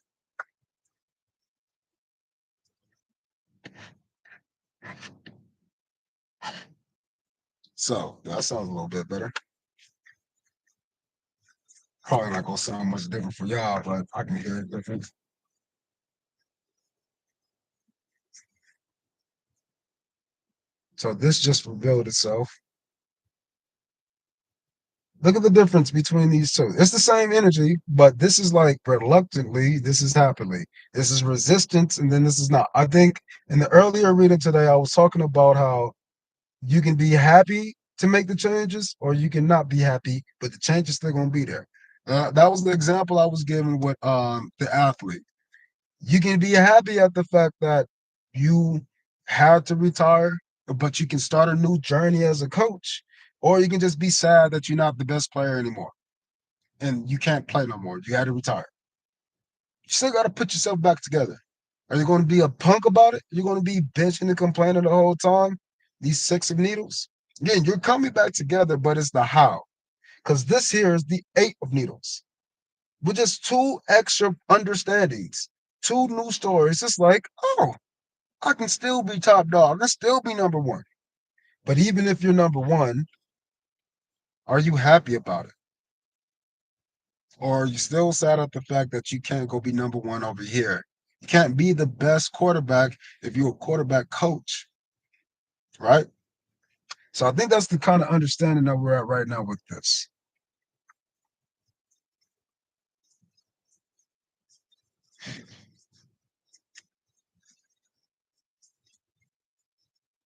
So that sounds a little bit better. Probably not gonna sound much different for y'all, but I can hear it different. So this just revealed itself. Look at the difference between these two. It's the same energy, but this is like reluctantly, this is happily. This is resistance, and then this is not. I think in the earlier reading today, I was talking about how you can be happy to make the changes, or you can not be happy, but the change is still gonna be there. That was the example I was giving with the athlete. You can be happy at the fact that you had to retire, but you can start a new journey as a coach, or you can just be sad that you're not the best player anymore and you can't play no more. You had to retire. You still got to put yourself back together. Are you going to be a punk about it? You're going to be bitching and complaining the whole time? These six of needles? Again, you're coming back together, but it's the how. Because this here is the eight of needles with just two extra understandings, two new stories. It's like, oh, I can still be top dog. I can still be number one. But even if you're number one, are you happy about it? Or are you still sad at the fact that you can't go be number one over here? You can't be the best quarterback if you're a quarterback coach, right? So I think that's the kind of understanding that we're at right now with this.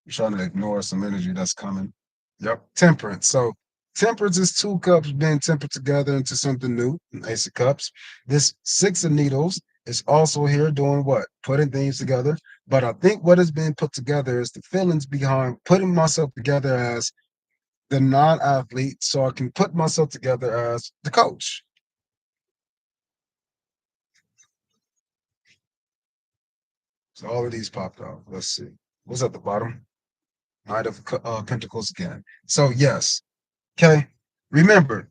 You're trying to ignore some energy that's coming. Yep. Temperance. So temperance is two cups being tempered together into something new, an ace of cups. This six of needles is also here doing what? Putting things together. But I think what is being put together is the feelings behind putting myself together as the non-athlete so I can put myself together as the coach. So all of these popped out. Let's see. What's at the bottom? Knight of Pentacles again. So yes. Okay. Remember,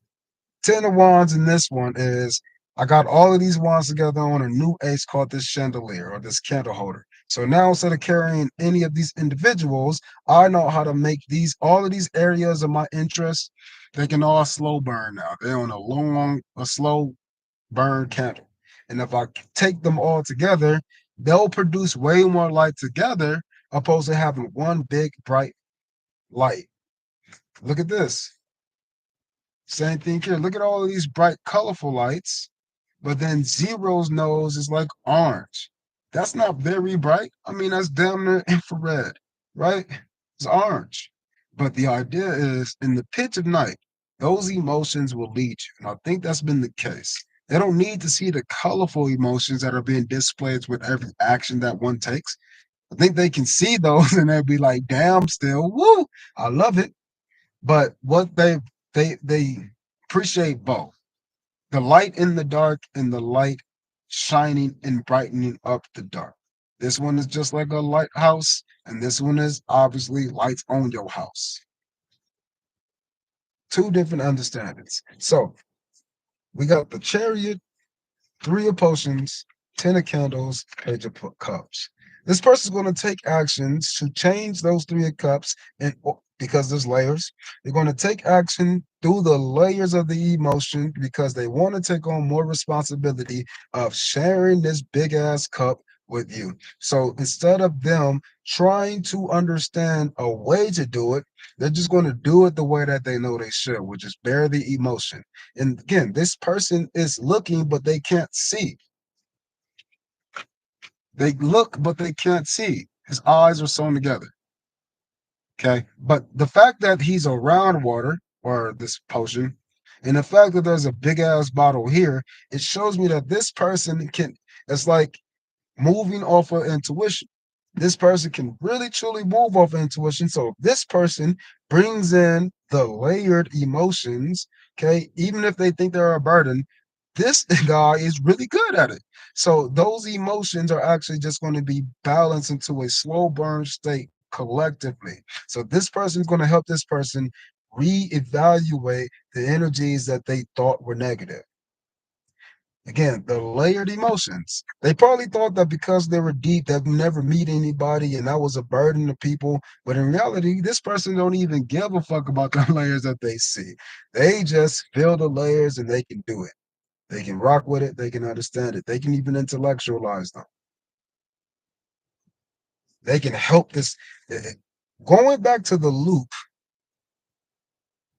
10 of Wands in this one is I got all of these wands together on a new ace called this chandelier or this candle holder. So now instead of carrying any of these individuals, I know how to make these all of these areas of my interest, they can all slow burn now. They're on a slow burn candle. And if I take them all together, they'll produce way more light together opposed to having one big bright light. Look at this. Same thing here. Look at all of these bright, colorful lights, but then Zero's nose is like orange. That's not very bright. I mean, that's damn near infrared, right? It's orange. But the idea is in the pitch of night, those emotions will lead you. And I think that's been the case. They don't need to see the colorful emotions that are being displayed with every action that one takes. I think they can see those and they'll be like, damn, still, woo, I love it. But what they appreciate both the light in the dark and the light shining and brightening up the dark. This one is just like a lighthouse, and this one is obviously lights on your house. Two different understandings. So we got the chariot, three of potions, 10 of candles, page of cups. This person's going to take actions to change those three of cups, and because there's layers, they're going to take action through the layers of the emotion because they want to take on more responsibility of sharing this big ass cup with you. So instead of them trying to understand a way to do it, they're just going to do it the way that they know they should, which is bear the emotion. And again, this person is looking, but they can't see. They look, but they can't see. His eyes are sewn together. Okay. But the fact that he's around water or this potion, and the fact that there's a big ass bottle here, it shows me that this person can, it's like moving off of intuition. This person can really truly move off intuition. So if this person brings in the layered emotions, okay, even if they think they're a burden, this guy is really good at it. So those emotions are actually just going to be balanced into a slow burn state collectively. So this person is going to help this person reevaluate the energies that they thought were negative. Again, the layered emotions. They probably thought that because they were deep, they'd never meet anybody, and that was a burden to people. But in reality, this person don't even give a fuck about the layers that they see. They just feel the layers and they can do it. They can rock with it. They can understand it. They can even intellectualize them. They can help this. Going back to the loop,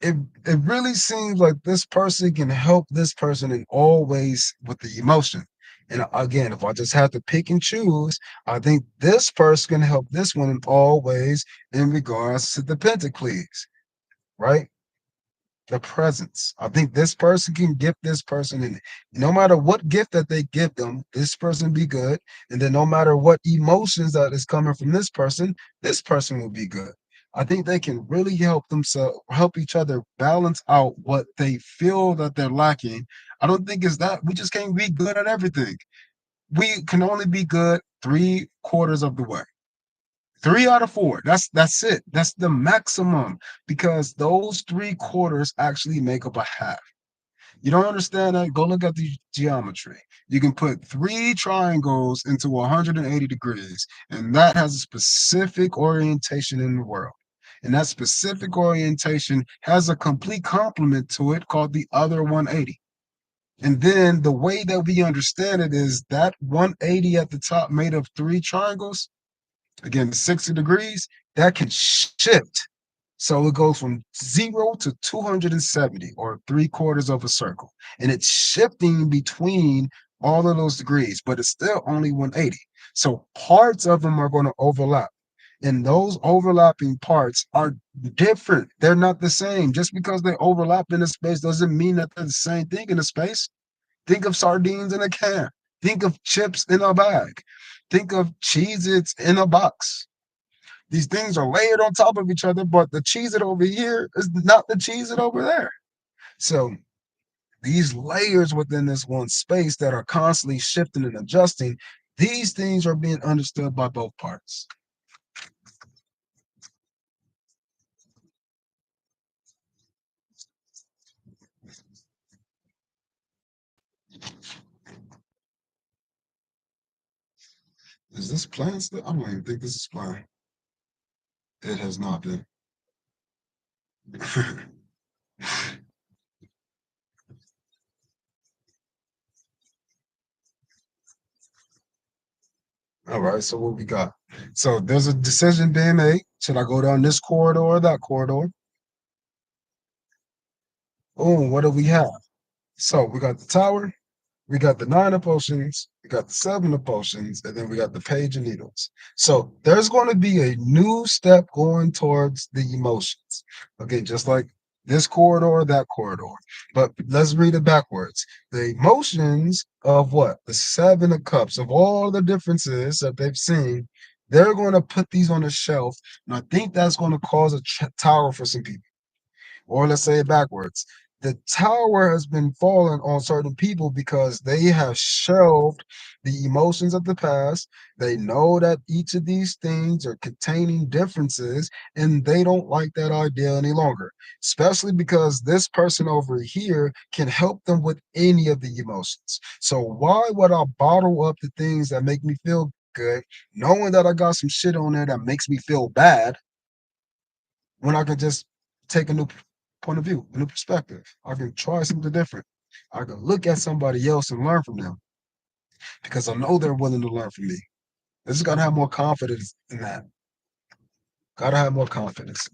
it it really seems like this person can help this person in all ways with the emotion. And again, if I just have to pick and choose, I think this person can help this one in all ways in regards to the Pentacles, right? the presence. I think this person can gift this person, and no matter what gift that they give them, this person be good. And then no matter what emotions that is coming from this person will be good. I think they can really help themselves, help each other balance out what they feel that they're lacking. I don't think it's that we just can't be good at everything. We can only be good 3/4 of the way. 3 out of 4. That's it. That's the maximum because those 3/4 actually make up a half. You don't understand that? Go look at the geometry. You can put three triangles into 180 degrees, and that has a specific orientation in the world. And that specific orientation has a complete complement to it called the other 180. And then the way that we understand it is that 180 at the top made of three triangles, again, 60 degrees, that can shift. So it goes from 0 to 270 or 3/4 of a circle. And it's shifting between all of those degrees, but it's still only 180. So parts of them are going to overlap. And those overlapping parts are different. They're not the same. Just because they overlap in a space doesn't mean that they're the same thing in a space. Think of sardines in a can. Think of chips in a bag. Think of Cheez-Its in a box. These things are layered on top of each other, but the cheese it over here is not the cheese it over there. So these layers within this one space that are constantly shifting and adjusting, these things are being understood by both parts. Is this planned still? I don't even think this is planned. It has not been. All right, so what we got? So there's a decision being made. Should I go down this corridor or that corridor? Oh, what do we have? So we got the tower, we got the nine of potions, we got the seven of potions, and then we got the page of needles. So there's going to be a new step going towards the emotions. Okay, just like this corridor, that corridor. But let's read it backwards. The emotions of what? The seven of cups, of all the differences that they've seen, they're going to put these on a shelf. And I think that's going to cause a tower for some people. Or let's say it backwards. The tower has been falling on certain people because they have shelved the emotions of the past. They know that each of these things are containing differences, and they don't like that idea any longer, especially because this person over here can help them with any of the emotions. So, why would I bottle up the things that make me feel good, knowing that I got some shit on there that makes me feel bad? When I can just take a new point of view, a new perspective. I can try something different. I can look at somebody else and learn from them because I know they're willing to learn from me. I just gotta have more confidence in that. Gotta have more confidence.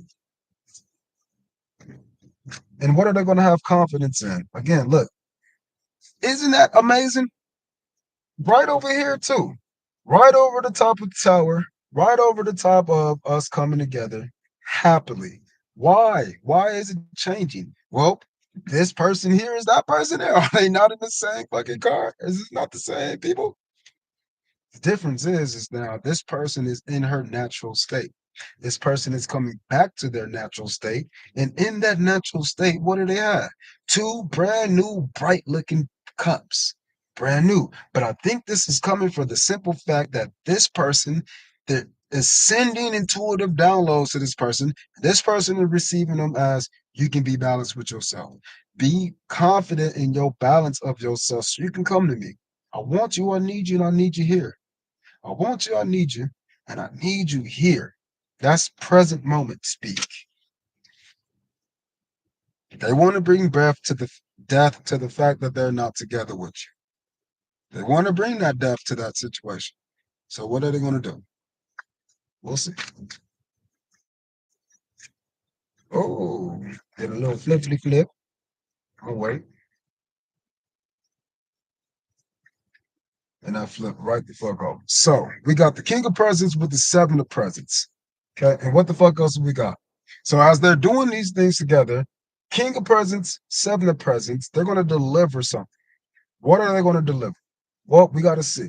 And what are they gonna have confidence in? Again, look, isn't that amazing? Right over here too. Right over the top of the tower, right over the top of us coming together happily. Why? Why is it changing? Well, this person here is that person there. Are they not in the same fucking car? Is it not the same people? The difference is now this person is in her natural state. This person is coming back to their natural state. And in that natural state, what do they have? Two brand new, bright looking cups. Brand new. But I think this is coming for the simple fact that this person that is sending intuitive downloads to this person. This person is receiving them as you can be balanced with yourself. Be confident in your balance of yourself so you can come to me. I want you, I need you, and I need you here. I want you, I need you, and I need you here. That's present moment speak. They want to bring death to the fact that they're not together with you. They want to bring that death to that situation. So what are they going to do? We'll see. Oh, did a little flippity flip. Oh wait, and I flip right the fuck off. So we got the King of Presents with the Seven of Presents. Okay, and what the fuck else we got? So as they're doing these things together, King of presents, seven of presents. They're going to deliver something. What are they going to deliver? Well, we got to see.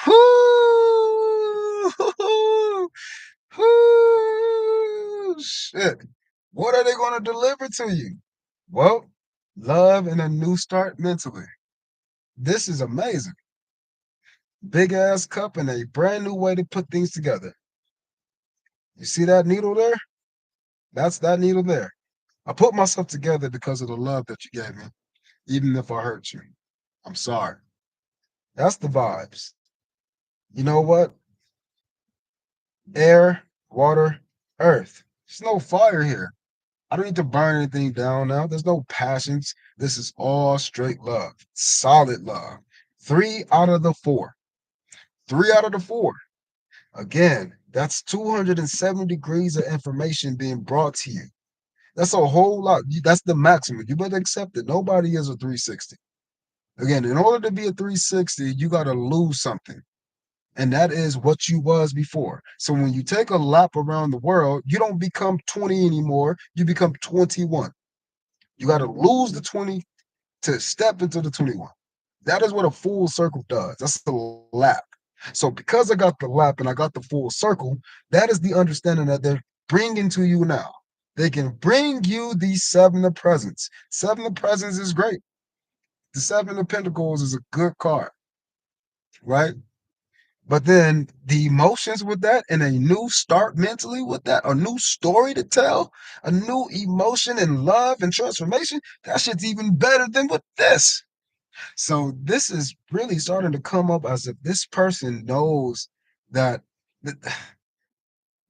Whoo! Shit. What are they going to deliver to you? Well, love and a new start mentally. This is amazing. Big ass cup and a brand new way to put things together. You see that needle there? That's that needle there. I put myself together because of the love that you gave me, even if I hurt you. I'm sorry. That's the vibes. You know what? Air, water, earth. There's no fire here. I don't need to burn anything down now. There's no passions. This is all straight love, solid love. Three out of the four. Three out of the four. Again, that's 270 degrees of information being brought to you. That's a whole lot. That's the maximum. You better accept it. Nobody is a 360. Again, in order to be a 360, you got to lose something. And that is what you was before. So when you take a lap around the world, you don't become 20 anymore. You become 21. You got to lose the 20 to step into the 21. That is what a full circle does. That's the lap. So because I got the lap and I got the full circle, that is the understanding that they're bringing to you now. They can bring you the seven of presents. Seven of presents is great. The seven of pentacles is a good card, right? But then the emotions with that and a new start mentally with that, a new story to tell, a new emotion and love and transformation, that shit's even better than with this. So this is really starting to come up as if this person knows that th-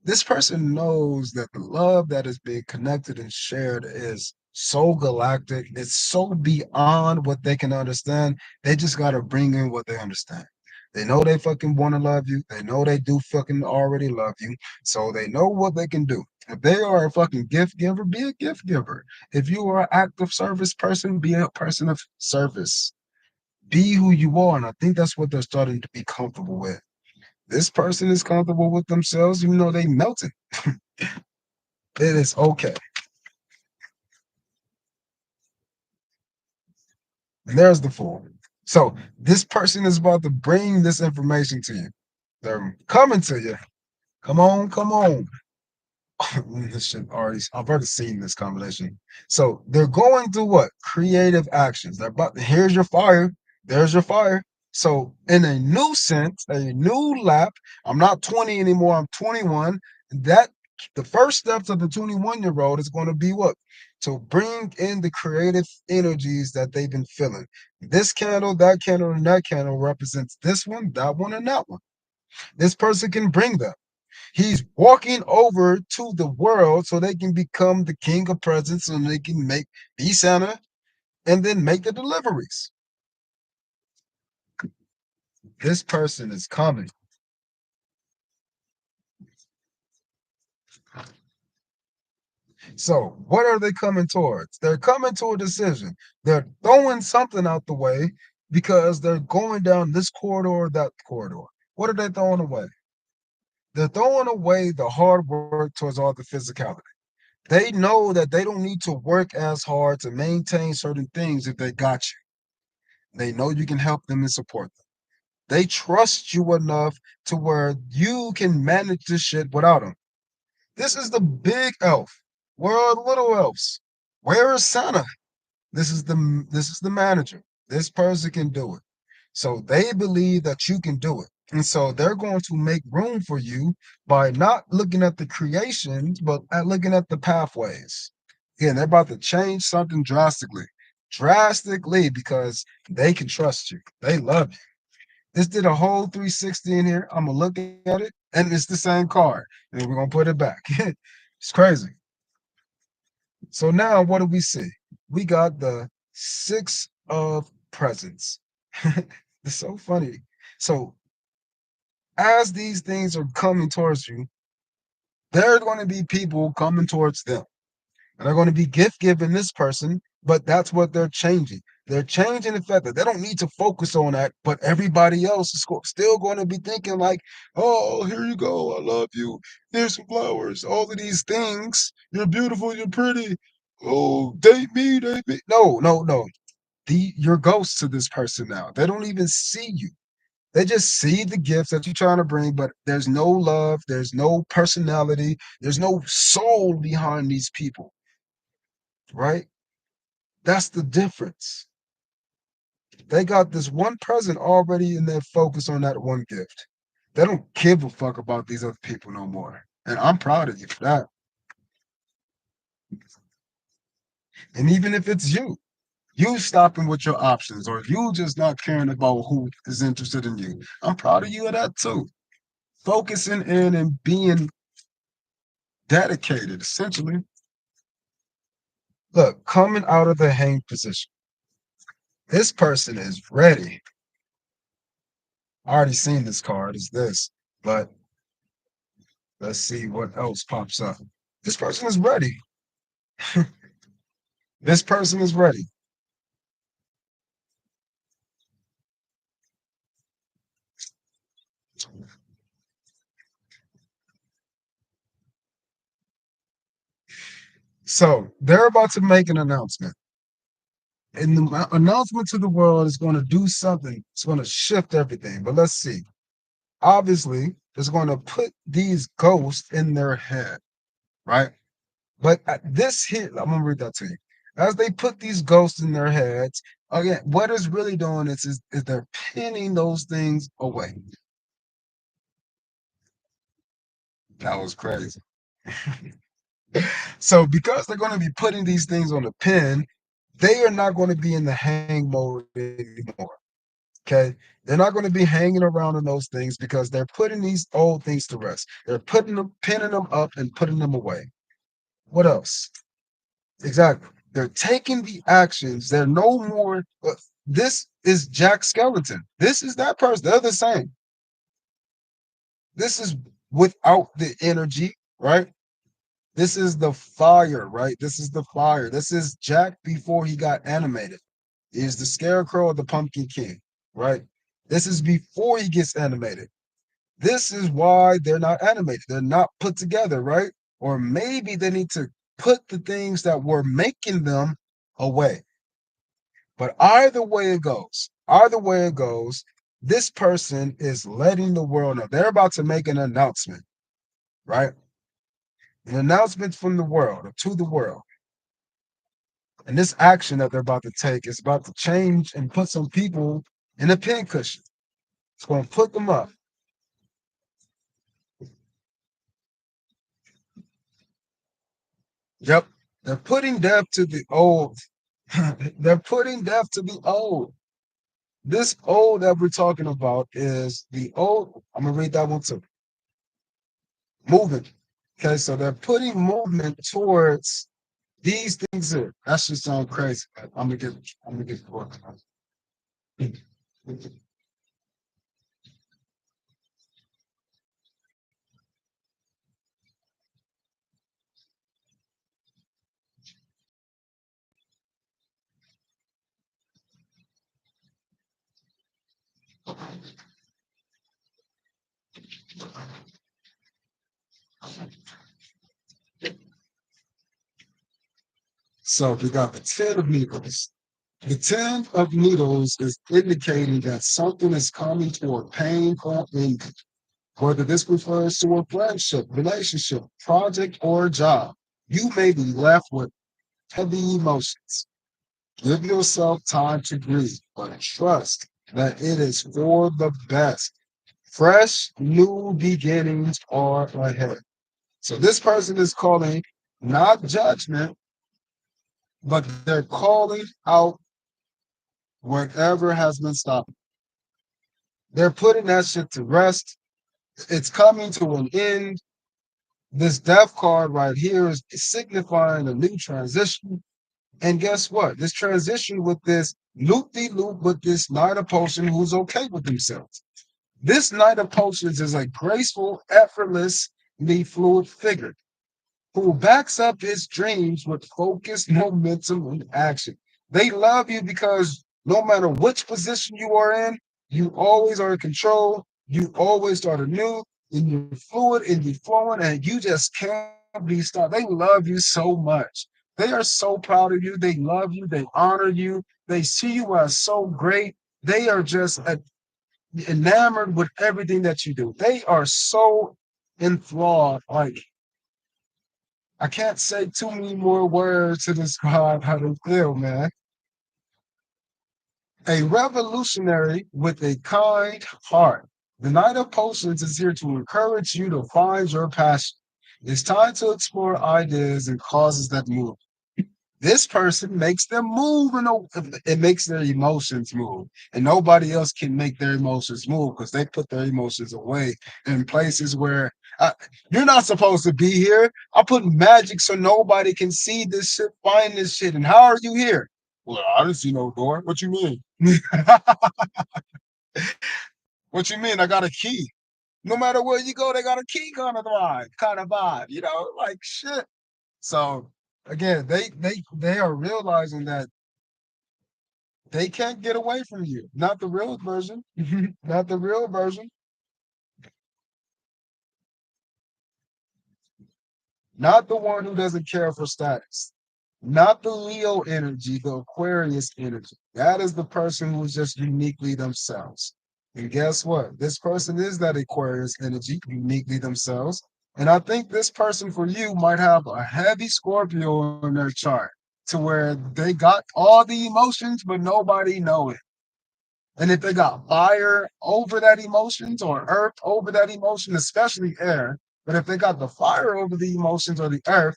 this person knows that the love that is being connected and shared is so galactic. It's so beyond what they can understand. They just got to bring in what they understand. They know they fucking want to love you. They know they do fucking already love you. So they know what they can do. If they are a fucking gift giver, be a gift giver. If you are an active service person, be a person of service. Be who you are. And I think that's what they're starting to be comfortable with. This person is comfortable with themselves, even though they melted. It is okay. And there's the fool. So this person is about to bring this information to you. They're coming to you. Come on, come on. This shit already, I've already seen this combination. So they're going through what? Creative actions. They're about, here's your fire. There's your fire. So in a new sense, a new lap, I'm not 20 anymore, I'm 21. That the first steps of the 21-year-old is going to be what? To bring in the creative energies that they've been feeling. This candle, that candle, and that candle represents this one, that one, and that one. This person can bring them. He's walking over to the world so they can become the king of presents and they can be Santa and then make the deliveries. This person is coming. So what are they coming towards? They're coming to a decision. They're throwing something out the way because they're going down this corridor or that corridor. What are they throwing away? They're throwing away the hard work towards all the physicality. They know that they don't need to work as hard to maintain certain things if they got you. They know you can help them and support them. They trust you enough to where you can manage this shit without them. This is the big elf. Where are the little elves? Where is Santa? This is the manager. This person can do it. So they believe that you can do it. And so they're going to make room for you by not looking at the creations, but at looking at the pathways. Again, they're about to change something drastically. Drastically because they can trust you. They love you. This did a whole 360 in here. I'm gonna look at it, and it's the same card. And we're gonna put it back. It's crazy. So now what do we see? We got the six of presents. It's so funny. So as these things are coming towards you, there are going to be people coming towards them. And they're going to be gift giving this person, but that's what they're changing. They're changing the fact that they don't need to focus on that, but everybody else is still going to be thinking like, "Oh, here you go. I love you. Here's some flowers. All of these things. You're beautiful. You're pretty. Oh, date me, date me." No, no, no. You're ghosts to this person now. They don't even see you. They just see the gifts that you're trying to bring, but there's no love, there's no personality, there's no soul behind these people, right? That's the difference. They got this one present already and they're focused on that one gift. They don't give a fuck about these other people no more. And I'm proud of you for that. And even if it's you stopping with your options or you just not caring about who is interested in you, I'm proud of you of that too. Focusing in and being dedicated, essentially. Look, coming out of the hang position, this person is ready. I already seen this card is this, but let's see what else pops up. This person is ready. This person is ready. So they're about to make an announcement. And the announcement to the world is going to do something. It's going to shift everything. But let's see. Obviously, it's going to put these ghosts in their head, right? But this here, I'm gonna read that to you. As they put these ghosts in their heads, again, what it's really doing is they're pinning those things away. That was crazy. So because they're going to be putting these things on the pin, they are not going to be in the hang mode anymore. Okay. They're not going to be hanging around in those things because they're putting these old things to rest. They're putting them, pinning them up and putting them away. What else? Exactly. They're taking the actions. They're no more. This is Jack Skeleton. This is that person. They're the same. This is without the energy, right? This is the fire, right? This is the fire. This is Jack before he got animated. Is the Scarecrow or the Pumpkin King, right? This is before he gets animated. This is why they're not animated. They're not put together, right? Or maybe they need to put the things that were making them away. But either way it goes, this person is letting the world know. They're about to make an announcement, right? An announcement from the world or to the world. And this action that they're about to take is about to change and put some people in a pincushion. It's going to put them up. Yep. They're putting death to the old. They're putting death to the old. This old that we're talking about is the old. I'm gonna read that one too. Movement. Okay, so they're putting movement towards these things here. That should sound crazy. I'm gonna get the book. So we got the 10 of needles. The 10 of needles is indicating that something is coming toward pain or injury, whether this refers to a friendship, relationship, project, or job. You may be left with heavy emotions. Give yourself time to grieve, but trust that it is for the best. Fresh, new beginnings are ahead. So this person is calling not judgment, but they're calling out whatever has been stopped. They're putting that shit to rest. It's coming to an end. This death card right here is signifying a new transition. And guess what? This transition with this loop de loop with this Knight of Potion who's okay with themselves. This Knight of Potions is a graceful, effortlessly fluid figure who backs up his dreams with focus, momentum, and action. They love you because no matter which position you are in, you always are in control. You always start anew, and you're fluid and you're flowing, and you just can't be stopped. They love you so much. They are so proud of you. They love you. They honor you. They see you as so great. They are just enamored with everything that you do. They are so enthralled. Like, I can't say too many more words to describe how they feel, man. A revolutionary with a kind heart. The Knight of Potions is here to encourage you to find your passion. It's time to explore ideas and causes that move. This person makes them move, and it makes their emotions move. And nobody else can make their emotions move because they put their emotions away in places where you're not supposed to be here. I put magic so nobody can see this shit, find this shit. And how are you here? Well, I didn't see no door. What you mean? What you mean? I got a key. No matter where you go, they got a key kind of vibe, like shit. So again, they are realizing that they can't get away from you. Not the real version. Not the real version. Not the one who doesn't care for status. Not the Leo energy, the Aquarius energy. That is the person who's just uniquely themselves. And guess what? This person is that Aquarius energy, uniquely themselves. And I think this person for you might have a heavy Scorpio in their chart to where they got all the emotions, but nobody know it. And if they got fire over that emotions or earth over that emotion, especially air, but if they got the fire over the emotions or the earth,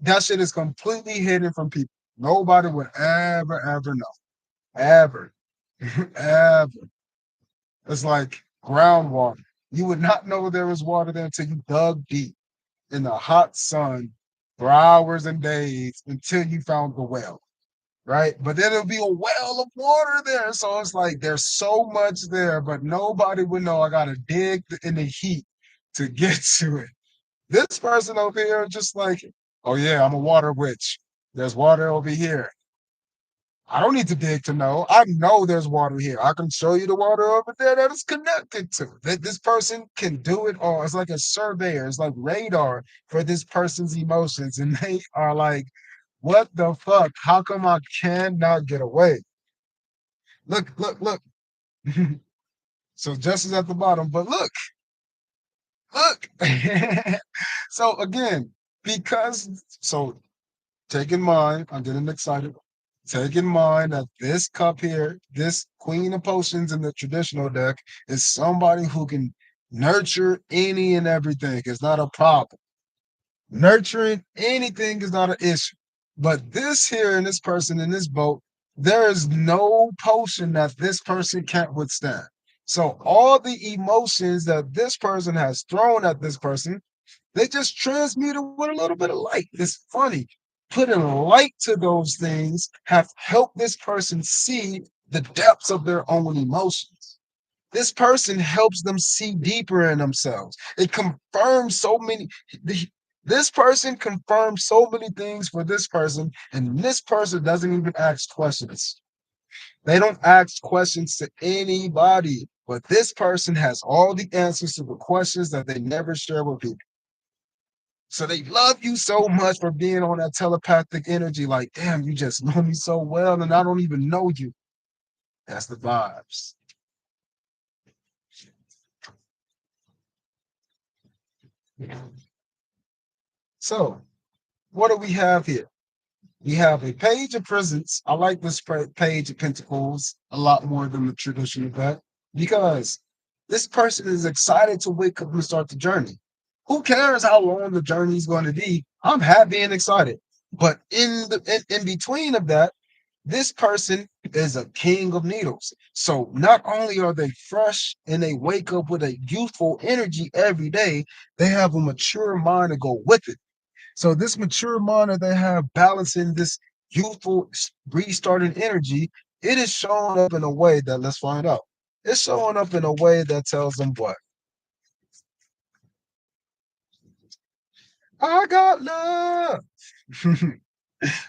that shit is completely hidden from people. Nobody would ever know. Ever. Ever. It's like groundwater. You would not know there was water there until you dug deep in the hot sun for hours and days until you found the well. Right? But then it'll be a well of water there. So it's like there's so much there, but nobody would know. I gotta dig in the heat to get to it. This person over here, just like, oh yeah, I'm a water witch. There's water over here. I don't need to dig to know. I know there's water here. I can show you the water over there that is connected to. That this person can do it all. It's like a surveyor. It's like radar for this person's emotions, and they are like, "What the fuck? How come I cannot get away?" Look, look, look. So Jess is at the bottom, but look, look. So again, because so take in mind, I'm getting excited. Take in mind that this cup here, this Queen of Potions in the traditional deck, is somebody who can nurture any and everything. It's not a problem. Nurturing anything is not an issue. But this here in this person in this boat, there is no potion that this person can't withstand. So all the emotions that this person has thrown at this person, they just transmute it with a little bit of light. It's funny. Putting light to those things have helped this person see the depths of their own emotions. This person helps them see deeper in themselves. It confirms so many. This person confirms so many things for this person, and this person doesn't even ask questions. They don't ask questions to anybody, but this person has all the answers to the questions that they never share with people. So they love you so much for being on that telepathic energy. Like, damn, you just know me so well, and I don't even know you. That's the vibes. So, what do we have here? We have a page of presents. I like this page of pentacles a lot more than the traditional deck because this person is excited to wake up and start the journey. Who cares how long the journey is going to be? I'm happy and excited. But in between of that, this person is a king of needles. So not only are they fresh and they wake up with a youthful energy every day, they have a mature mind to go with it. So this mature mind that they have balancing this youthful restarting energy, it is showing up in a way that let's find out. It's showing up in a way that tells them what? I got love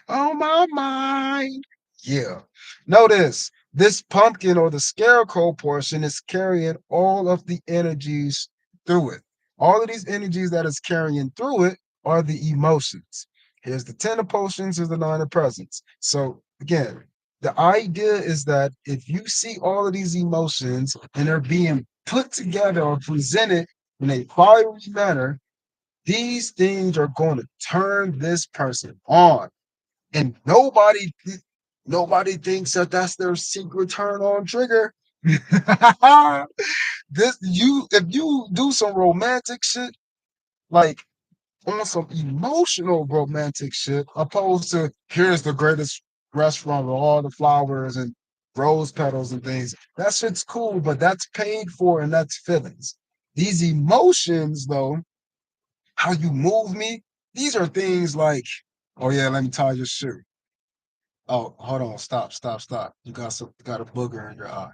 on my mind. Yeah. Notice this pumpkin or the scarecrow portion is carrying all of the energies through it. All of these energies that is carrying through it are the emotions. Here's the 10 of potions, here's the 9 of presents. So again, the idea is that if you see all of these emotions and they're being put together or presented in a fiery manner, these things are going to turn this person on, and nobody thinks that that's their secret turn on trigger. This you if you do some romantic shit, like on some emotional romantic shit, opposed to here's the greatest restaurant with all the flowers and rose petals and things. That shit's cool, but that's paid for and that's feelings. These emotions, though, how you move me, these are things like, oh yeah, let me tie your shoe. Oh, hold on, stop, stop, stop. You got a booger in your eye.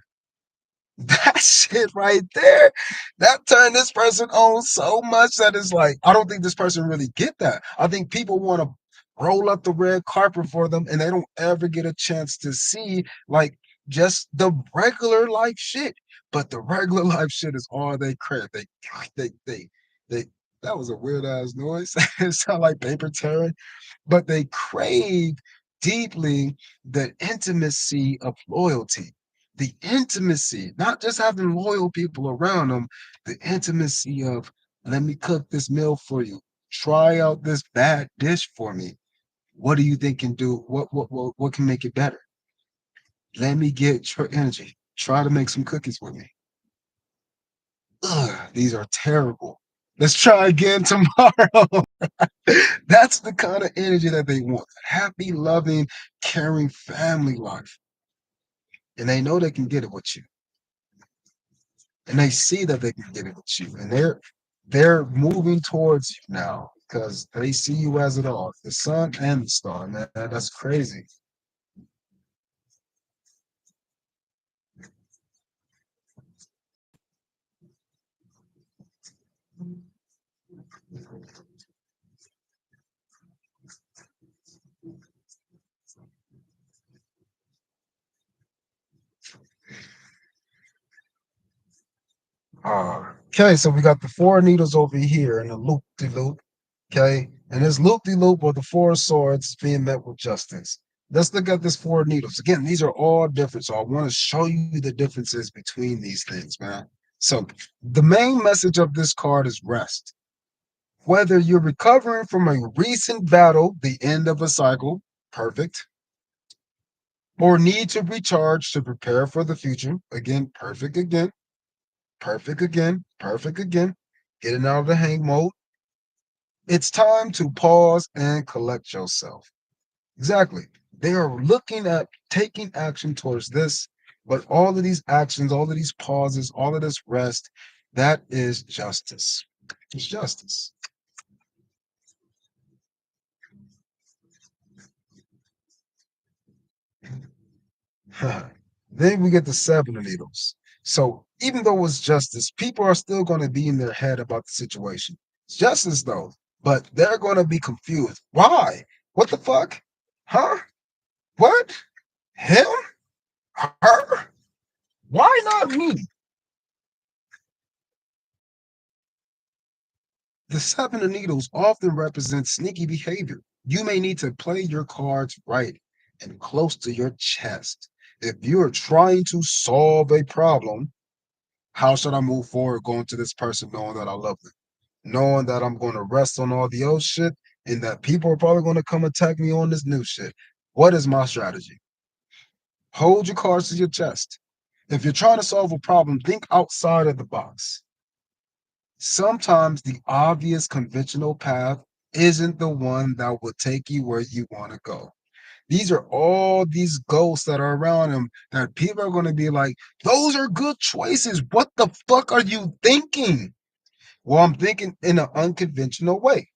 That shit right there, that turned this person on so much that it's like, I don't think this person really get that. I think people want to roll up the red carpet for them and they don't ever get a chance to see like just the regular life shit. But the regular life shit is all they crave. They that was a weird ass noise. It sounded like paper tearing, but they crave deeply the intimacy of loyalty, the intimacy, not just having loyal people around them, the intimacy of let me cook this meal for you. Try out this bad dish for me. What do you think can do? What can make it better? Let me get your energy. Try to make some cookies with me. Ugh, these are terrible. Let's try again tomorrow. That's the kind of energy that they want. Happy, loving, caring family life. And they know they can get it with you. And they see that they can get it with you. And they're moving towards you now because they see you as it all. The sun and the star, man. That's crazy. Okay, so we got the four needles over here and the loop de loop. Okay, and this loop de loop or the four swords is being met with justice. Let's look at this four needles. Again, these are all different. So I want to show you the differences between these things, man. So the main message of this card is rest. Whether you're recovering from a recent battle, the end of a cycle, perfect, or need to recharge to prepare for the future, again, perfect again, perfect again, perfect again, getting out of the hang mode. It's time to pause and collect yourself. Exactly. They are looking at taking action towards this, but all of these actions, all of these pauses, all of this rest, that is justice. It's justice. Then we get the seven of needles. So even though it's justice, people are still going to be in their head about the situation. It's justice though, but they're going to be confused. Why? What the fuck? Huh? What? Him? Her? Why not me? The seven of needles often represents sneaky behavior. You may need to play your cards right and close to your chest. If you are trying to solve a problem, how should I move forward going to this person knowing that I love them? Knowing that I'm going to rest on all the old shit and that people are probably going to come attack me on this new shit. What is my strategy? Hold your cards to your chest. If you're trying to solve a problem, think outside of the box. Sometimes the obvious conventional path isn't the one that will take you where you want to go. These are all these ghosts that are around him that people are going to be like, those are good choices. What the fuck are you thinking? Well, I'm thinking in an unconventional way.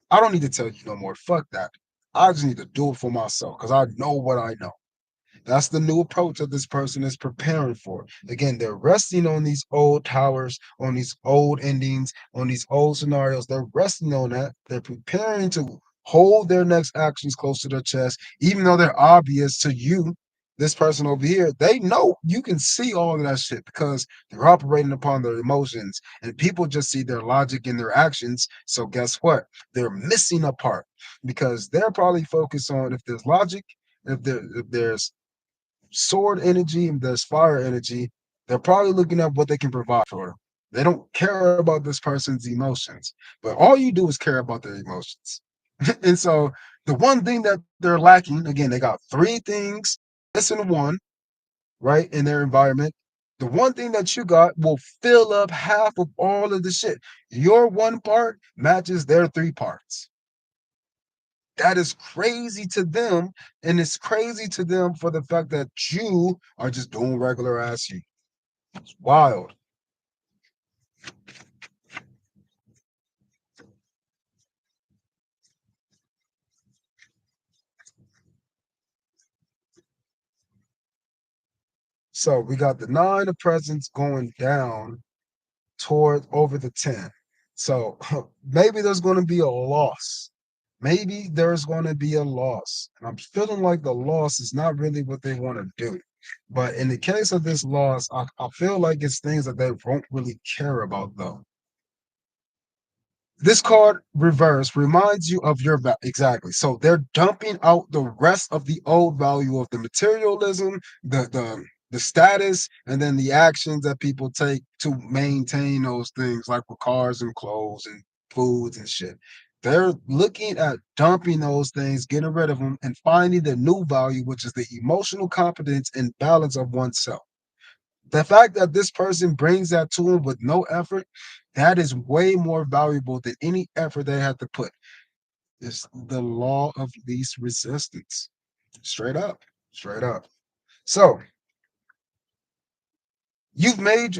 I don't need to tell you no more. Fuck that. I just need to do it for myself because I know what I know. That's the new approach that this person is preparing for. Again, they're resting on these old towers, on these old endings, on these old scenarios. They're resting on that. They're preparing to hold their next actions close to their chest, even though they're obvious to you. This person over here, they know you can see all of that shit because they're operating upon their emotions, and people just see their logic in their actions. So guess what? They're missing a part because they're probably focused on if there's logic, if there's sword energy and there's fire energy, they're probably looking at what they can provide for them. They don't care about this person's emotions, but all you do is care about their emotions. And so the one thing that they're lacking, again, they got three things, missing one, right, in their environment. The one thing that you got will fill up half of all of the shit. Your one part matches their three parts. That is crazy to them. And it's crazy to them for the fact that you are just doing regular ass you. It's wild. So we got the nine of presents going down toward over the 10. So maybe there's going to be a loss. Maybe there's going to be a loss. And I'm feeling like the loss is not really what they want to do. But in the case of this loss, I feel like it's things that they won't really care about, though. This card reverse reminds you of your exactly. So they're dumping out the rest of the old value of the materialism, the status, and then the actions that people take to maintain those things, like with cars and clothes and foods and shit. They're looking at dumping those things, getting rid of them, and finding the new value, which is the emotional competence and balance of oneself. The fact that this person brings that to him with no effort, that is way more valuable than any effort they had to put. It's the law of least resistance. Straight up. Straight up. So you've made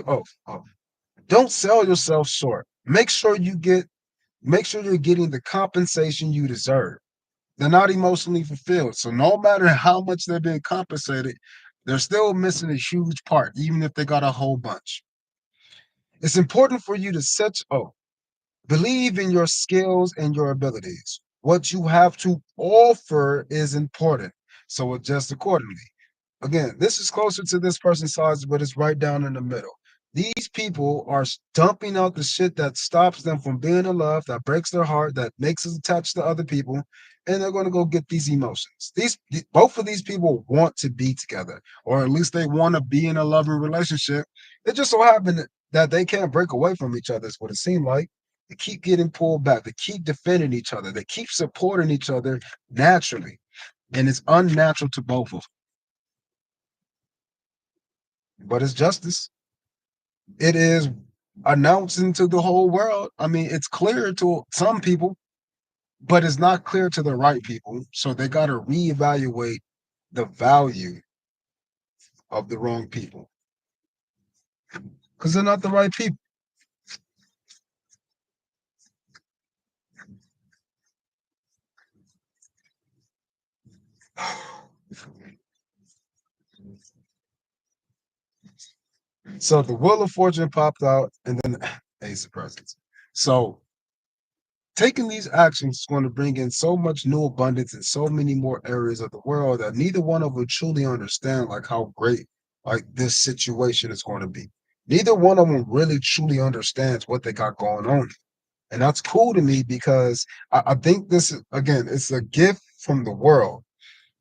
don't sell yourself short. Make sure you're getting the compensation you deserve. They're not emotionally fulfilled. So no matter how much they're being compensated, they're still missing a huge part, even if they got a whole bunch. It's important for you to believe in your skills and your abilities. What you have to offer is important. So adjust accordingly. Again, this is closer to this person's size, but it's right down in the middle. These people are dumping out the shit that stops them from being in love, that breaks their heart, that makes us attached to other people, and they're going to go get these emotions. Both of these people want to be together, or at least they want to be in a loving relationship. It just so happened that they can't break away from each other. Is what it seemed like. They keep getting pulled back. They keep defending each other. They keep supporting each other naturally, and it's unnatural to both of them. But it's justice. It is announcing to the whole world. I mean, it's clear to some people, but it's not clear to the right people. So they got to reevaluate the value of the wrong people because they're not the right people. So the Wheel of Fortune popped out, and then Ace of Presents. So taking these actions is going to bring in so much new abundance in so many more areas of the world that neither one of them truly understand like how great like this situation is going to be. Neither one of them really truly understands what they got going on. And that's cool to me because I think this is again, it's a gift from the world.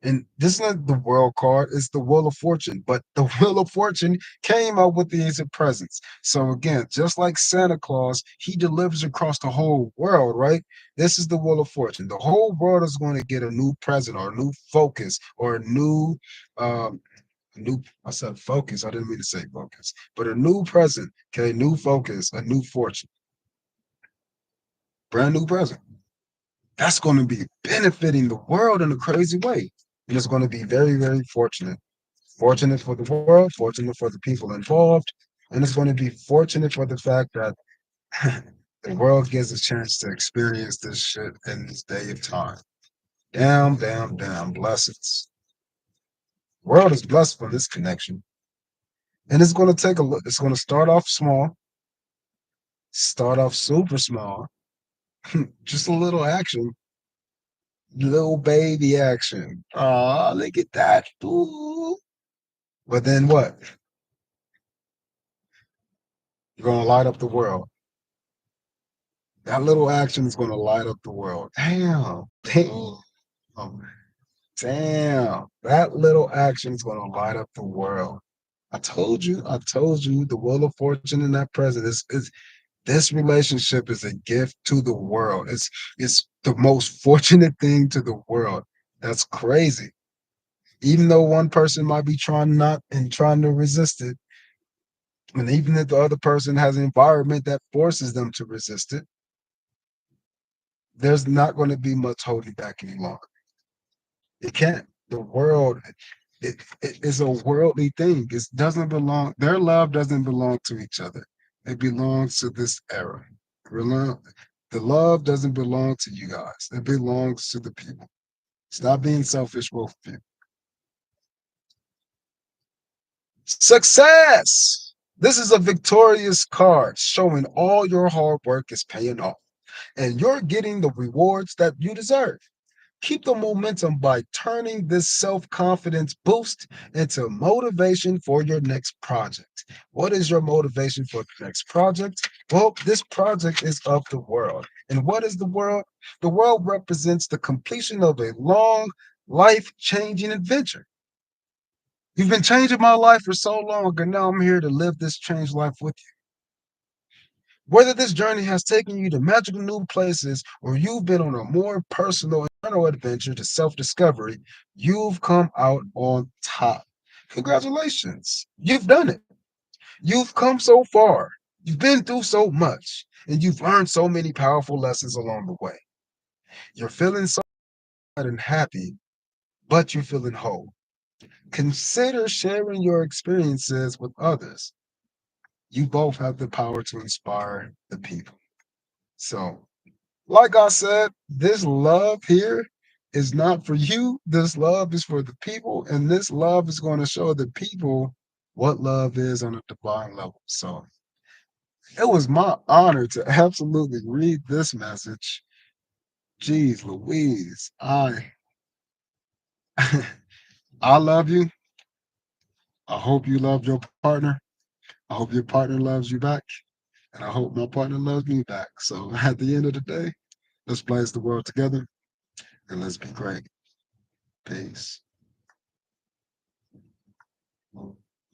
And this is not the world card, it's the Wheel of Fortune. But the Wheel of Fortune came out with the Ace of Presents. So again, just like Santa Claus, he delivers across the whole world, right? This is the Wheel of Fortune. The whole world is going to get a new present or a new focus or um a new I said focus. I didn't mean to say focus, but a new present, okay, new focus, a new fortune, brand new present. That's going to be benefiting the world in a crazy way. And it's going to be very, very fortunate. Fortunate for the world, fortunate for the people involved, and it's going to be fortunate for the fact that the world gets a chance to experience this shit in this day of time. Damn, damn, damn blessings. The world is blessed for this connection. And it's going to take a look. It's going to start off small, start off super small, just a little action, Little baby action. Oh, look at that. Ooh. But then what? You're gonna light up the world. That little action is gonna light up the world. Damn. Damn. Damn. That little action is gonna light up the world. I told you the wheel of fortune in that present is this relationship is a gift to the world. It's the most fortunate thing to the world. That's crazy. Even though one person might be trying not and trying to resist it, and even if the other person has an environment that forces them to resist it, there's not going to be much holding back any longer. It can't. The world, it is a worldly thing. It doesn't belong. Their love doesn't belong to each other. It belongs to this era. Relo- The love doesn't belong to you guys. It belongs to the people. Stop being selfish, both of you. Success. This is a victorious card showing all your hard work is paying off and you're getting the rewards that you deserve. Keep the momentum by turning this self confidence boost into motivation for your next project. What is your motivation for the next project? Well, this project is of the world. And what is the world? The world represents the completion of a long, life changing adventure. You've been changing my life for so long, and now I'm here to live this changed life with you. Whether this journey has taken you to magical new places or you've been on a more personal internal adventure to self discovery, you've come out on top. Congratulations. You've done it. You've come so far. You've been through so much, and you've learned so many powerful lessons along the way. You're feeling so good and happy, but you're feeling whole. Consider sharing your experiences with others. You both have the power to inspire the people. So, like I said, this love here is not for you. This love is for the people, and this love is going to show the people what love is on a divine level. So, it was my honor to absolutely read this message. Jeez Louise, I I love you. I hope you love your partner. I hope your partner loves you back. And I hope my partner loves me back. So at the end of the day, let's blaze the world together and let's be great. Peace.